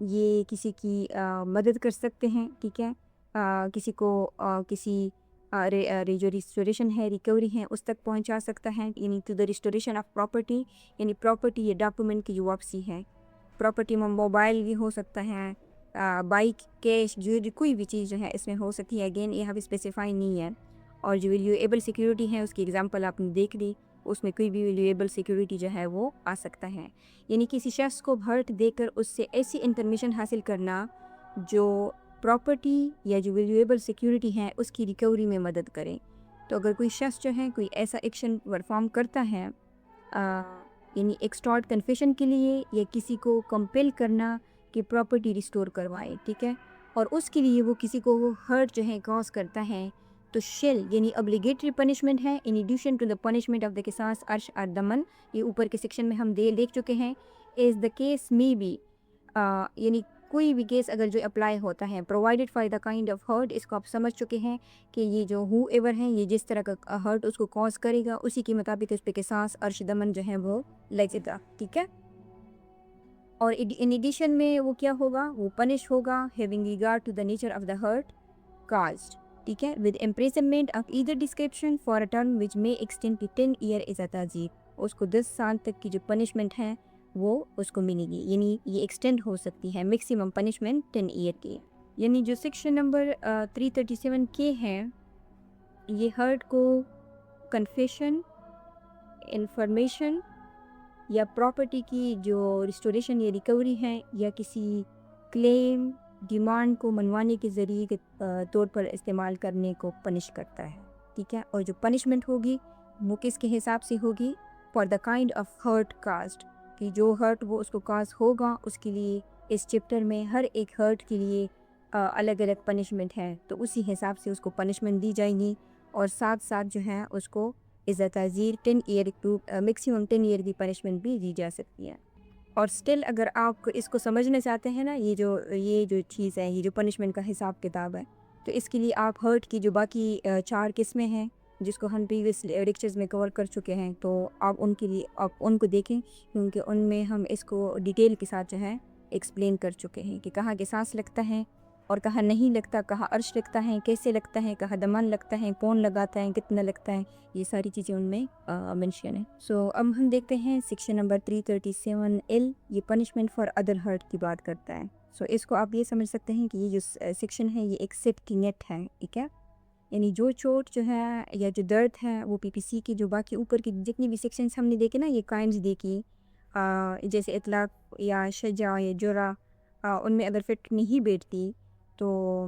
[SPEAKER 1] یہ کسی کی مدد کر سکتے ہیں، ٹھیک ہے، کسی کو کسی جو ریسٹوریشن ہے، ریکوری ہے، اس تک پہنچا سکتا ہے، یعنی to the restoration of property, یعنی پراپرٹی یا ڈاکومنٹ کی جو واپسی ہے، پراپرٹی میں موبائل بھی ہو سکتا ہے، بائک، کیش، جو کوئی بھی چیز جو ہے اس میں ہو سکتی ہے، اگین یہ بھی اسپیسیفائی نہیں ہے۔ اور جو ویلیویبل سیکیورٹی ہے اس کی ایگزامپل آپ نے دیکھ لی، اس میں کوئی بھی ویلیویبل سیکیورٹی جو ہے وہ آ سکتا ہے، یعنی کسی شخص کو ہرٹ دے کر اس سے ایسی انفارمیشن حاصل کرنا جو پراپرٹی یا جو ویلیویبل سیکیورٹی ہے اس کی ریکوری میں مدد کرے۔ تو اگر کوئی شخص جو ہے کوئی ایسا ایکشن پرفارم کرتا ہے، یعنی ایکسٹارٹ کنفیشن کے لیے یا کسی کو کمپیل کرنا کہ پراپرٹی ریسٹور کروائے، ٹھیک ہے، اور اس کے لیے وہ کسی کو وہ ہرٹ جو ہے کاز کرتا ہے، تو شیل یعنی ابلیگیٹری پنشمنٹ ہے in addition to the punishment of the قصاص عرش اور دمن، یہ اوپر کے سیکشن میں ہم دیکھ چکے ہیں۔ از دا کیس میں بی، یعنی کوئی بھی کیس اگر جو اپلائی ہوتا ہے، provided for the kind of hurt, اس کو آپ سمجھ چکے ہیں کہ یہ جو ہو ایور ہے، یہ جس طرح کا ہرٹ اس کو کاز کرے گا اسی کے مطابق اس پہ قصاص عرش دمن جو ہے وہ لگے گا، ٹھیک ہے۔ اور ان ایڈیشن میں وہ کیا ہوگا، وہ پنش ہوگا having regard to the nature of the hurt caused, ٹھیک ہے، with imprisonment of either description for a term which may extend to 10 year as a تعزیر، اس کو 10 سال تک کی جو پنشمنٹ ہے وہ اس کو ملے گی، یعنی یہ ایکسٹینڈ ہو سکتی ہے، میکسیمم پنشمنٹ 10 ایئر کی۔ یعنی جو سیکشن نمبر 337 کے ہے، یہ ہرٹ کو کنفیشن، انفارمیشن یا پراپرٹی کی جو ریسٹوریشن یا ریکوری ہے یا کسی کلیم، ڈیمانڈ کو منوانے کے ذریعے کے طور پر استعمال کرنے کو پنش کرتا ہے، ٹھیک ہے، اور جو پنشمنٹ ہوگی وہ کس کے حساب سے ہوگی، for the kind of hurt caused, کہ جو ہرٹ وہ اس کو کاز ہوگا اس کے لیے اس چیپٹر میں ہر ایک ہرٹ کے لیے الگ الگ پنشمنٹ ہے، تو اسی حساب سے اس کو پنشمنٹ دی جائے گی، اور ساتھ ساتھ جو ہے اس کو از a تعزیر 10 year to maximum 10 year کی پنشمنٹ بھی دی جا سکتی ہے۔ اور سٹل اگر آپ اس کو سمجھنا چاہتے ہیں نا، یہ جو چیز ہے، یہ جو پنشمنٹ کا حساب کتاب ہے، تو اس کے لیے آپ ہرٹ کی جو باقی 4 قسمیں ہیں جس کو ہم پریویس لیکچرز میں کور کر چکے ہیں، تو آپ ان کے لیے آپ ان کو دیکھیں، کیونکہ ان میں ہم اس کو ڈیٹیل کے ساتھ جو ہے ایکسپلین کر چکے ہیں کہ کہاں قصاص لگتا ہے اور کہاں نہیں لگتا، کہاں عرش لگتا ہے، کیسے لگتا ہے، کہاں دمن لگتا ہے، کون لگاتا ہے، کتنا لگتا ہے، یہ ساری چیزیں ان میں منشن ہے۔ سو اب ہم دیکھتے ہیں سیکشن نمبر 337L، یہ پنشمنٹ فار ادر ہرٹ کی بات کرتا ہے۔ سو اس کو آپ یہ سمجھ سکتے ہیں کہ یہ جو سیکشن ہے یہ ایک سیفٹی نیٹ ہے، ٹھیک ہے، یعنی جو چوٹ جو ہے یا جو درد ہے وہ پی پی سی کی جو باقی اوپر کی جتنی بھی سیکشنز ہم نے دیکھے نا، یہ کائنڈز دیکھی، جیسے اطلاق یا شجع یا جرح، ان میں اگر فٹ نہیں بیٹھتی تو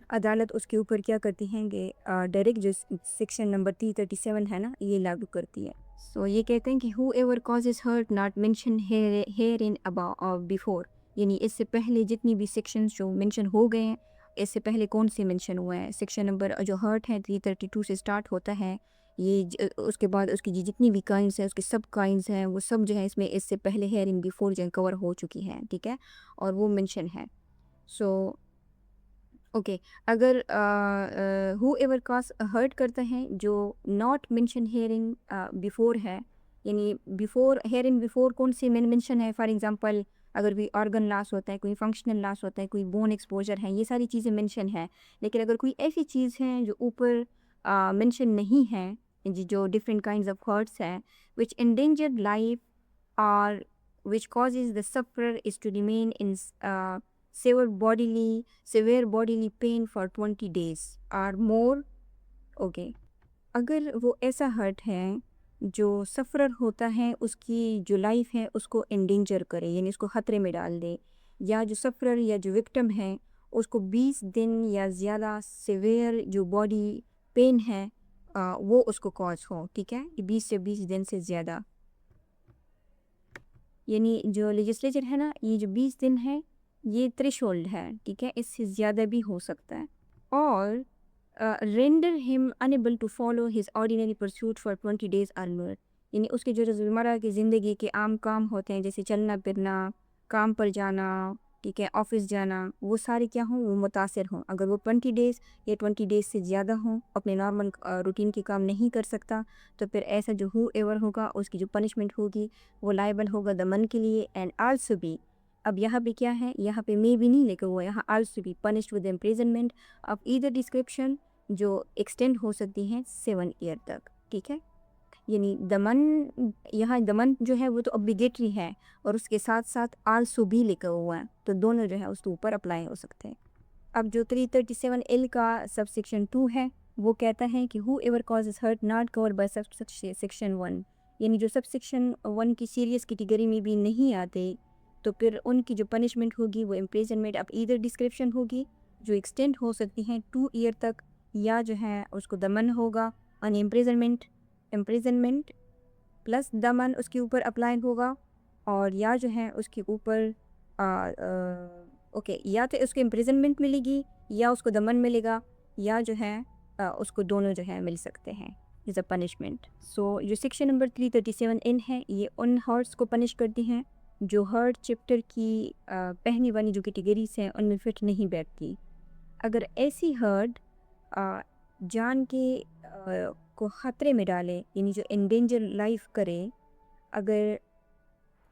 [SPEAKER 1] عدالت اس کے اوپر کیا کرتی ہیں کہ ڈائریکٹ جو سیکشن نمبر 337 ہے نا یہ لاگو کرتی ہے۔ سو یہ کہتے ہیں کہ whoever causes hurt not mention hereinbefore, یعنی اس سے پہلے جتنی بھی سیکشنز جو مینشن ہو گئے ہیں، اس سے پہلے کون سے مینشن ہوئے ہیں، سیکشن نمبر جو ہرٹ ہے 332 سے سٹارٹ ہوتا ہے، یہ اس کے بعد اس کی جتنی بھی کائنز ہیں، اس کے سب کائنز ہیں، وہ سب جو ہے اس میں اس سے پہلے ہیئر ان بیفور جو کور ہو چکی ہیں، ٹھیک ہے، اور وہ مینشن ہے۔ سو اوکے، اگر ہو ایور کاز ہرٹ کرتا ہے جو ناٹ مینشن ہیئرنگ بیفور ہے، یعنی بیفور ہیئرنگ بیفور کون سی مینشن ہے، فار ایگزامپل اگر کوئی آرگن لاس ہوتا ہے، کوئی فنکشنل لاس ہوتا ہے، کوئی بون ایکسپوجر ہے، یہ ساری چیزیں مینشن ہے، لیکن اگر کوئی ایسی چیز ہے جو اوپر مینشن نہیں ہے، جو ڈفرینٹ کائنڈز آف ہرٹس ہے، وچ انڈینجرڈ لائف اور which causes the sufferer is to remain in severe bodily pain for 20 days or more. Okay. اگر وہ ایسا ہرٹ ہے جو سفرر ہوتا ہے اس کی جو لائف ہے اس کو انڈینجر کرے، یعنی اس کو خطرے میں ڈال دے، یا جو سفرر یا جو وکٹم ہے اس کو 20 دن یا زیادہ سیویئر جو باڈی پین ہے وہ اس کو کاز ہو، ٹھیک ہے، 20 سے 20 دن سے زیادہ، یعنی جو لیجسلیچر ہے نا، یہ جو 20 دن ہے یہ تھریشولڈ ہے، ٹھیک ہے، اس سے زیادہ بھی ہو سکتا ہے، اور render him unable to follow his ordinary pursuit for 20 days or more، یعنی اس کے جو روزمرہ کی زندگی کے عام کام ہوتے ہیں جیسے چلنا پھرنا، کام پر جانا، ٹھیک ہے، آفس جانا، وہ سارے کیا ہوں، وہ متاثر ہوں، اگر وہ 20 ڈیز یا 20 ڈیز سے زیادہ ہوں اپنے نارمل روٹین کے کام نہیں کر سکتا، تو پھر ایسا جو ہو ایور ہوگا اس کی جو پنشمنٹ ہوگی وہ لائبل ہوگا دمن کے لیے، اینڈ آلسو بھی اب یہاں پہ کیا ہے، یہاں پہ مے بھی نہیں لکھا ہوا ہے، یہاں also be punished with imprisonment of either description جو ایکسٹینڈ ہو سکتی ہیں 7 ایئر تک. ٹھیک ہے، یعنی دمن، یہاں دمن جو ہے وہ تو obligatory ہے اور اس کے ساتھ ساتھ آلسو بھی لکھا ہوا ہے، تو دونوں جو ہے اس کے اوپر اپلائی ہو سکتے ہیں. اب جو 337L کا سب سیکشن 2 ہے وہ کہتا ہے کہ whoever causes hurt not cover by section 1، یعنی جو سب سیکشن 1 کی سیریس کیٹیگری میں بھی نہیں آتے تو پھر ان کی جو پنشمنٹ ہوگی وہ امپریزنمنٹ آف ایدر ڈسکرپشن ہوگی جو ایکسٹینڈ ہو سکتی ہیں 2 ایئر تک، یا جو ہے اس کو دمن ہوگا اور امپریزنمنٹ پلس دمن اس کے اوپر اپلائی ہوگا، اور یا جو ہے اس کے اوپر اوکے یا تو اس کو امپریزنمنٹ ملے گی یا اس کو دمن ملے گا، یا جو ہے اس کو دونوں جو ہے مل سکتے ہیں ایز اے پنشمنٹ. سو جو سیکشن نمبر 337N ہے یہ ان ہرٹس کو پنش کرتی ہیں جو ہرٹ چیپٹر کی پہلی والی جو کیٹیگریز ہیں ان میں فٹ نہیں بیٹھتی. اگر ایسی ہرٹ جان کے کو خطرے میں ڈالے، یعنی جو انڈینجر لائف کرے، اگر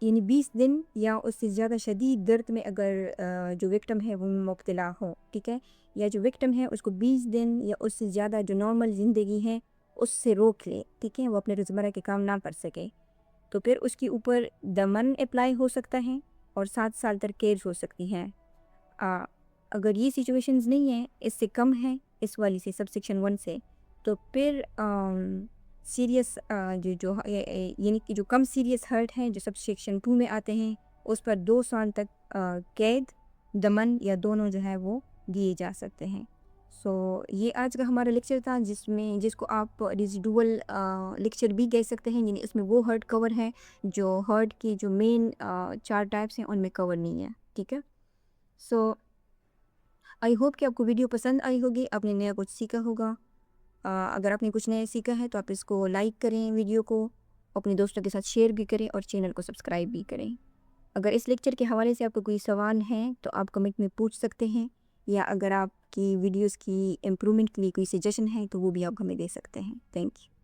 [SPEAKER 1] یعنی 20 دن یا اس سے زیادہ شدید درد میں اگر جو وکٹم ہے وہ مبتلا ہو، ٹھیک ہے، یا جو وکٹم ہے اس کو 20 دن یا اس سے زیادہ جو نارمل زندگی ہے اس سے روک لے، ٹھیک ہے، وہ اپنے روزمرہ کے کام نہ کر سکے، تو پھر اس کے اوپر دمن اپلائی ہو سکتا ہے اور 7 سال تک کیئر ہو سکتی ہیں. اگر یہ سچویشنز نہیں ہیں، اس سے کم ہیں اس والی سے سب سیکشن 1 سے، تو پھر سیریس یعنی کہ جو کم سیریس ہرٹ ہیں جو سب سیکشن 2 میں آتے ہیں اس پر 2 سال تک قید، دمن یا دونوں جو ہے وہ دیے جا سکتے ہیں. سو یہ آج کا ہمارا لیکچر تھا جس کو آپ ریزیڈول لیکچر بھی کہہ سکتے ہیں، یعنی اس میں وہ ہرٹ کور ہے جو ہرٹ کی جو مین 4 ٹائپس ہیں ان میں کور نہیں ہے. ٹھیک ہے، سو آئی ہوپ کہ آپ کو ویڈیو پسند آئی ہوگی، آپ نے نیا کچھ سیکھا ہوگا. اگر آپ نے کچھ نیا سیکھا ہے تو آپ اس کو لائک کریں، ویڈیو کو اپنے دوستوں کے ساتھ شیئر بھی کریں اور چینل کو سبسکرائب بھی کریں. اگر اس لیکچر کے حوالے سے آپ کو کوئی سوال ہیں تو آپ کمنٹ میں پوچھ سکتے ہیں، یا اگر آپ کی ویڈیوز کی امپرومنٹ کے لیے کوئی سجیشن ہے تو وہ بھی آپ ہمیں دے سکتے ہیں. Thank you.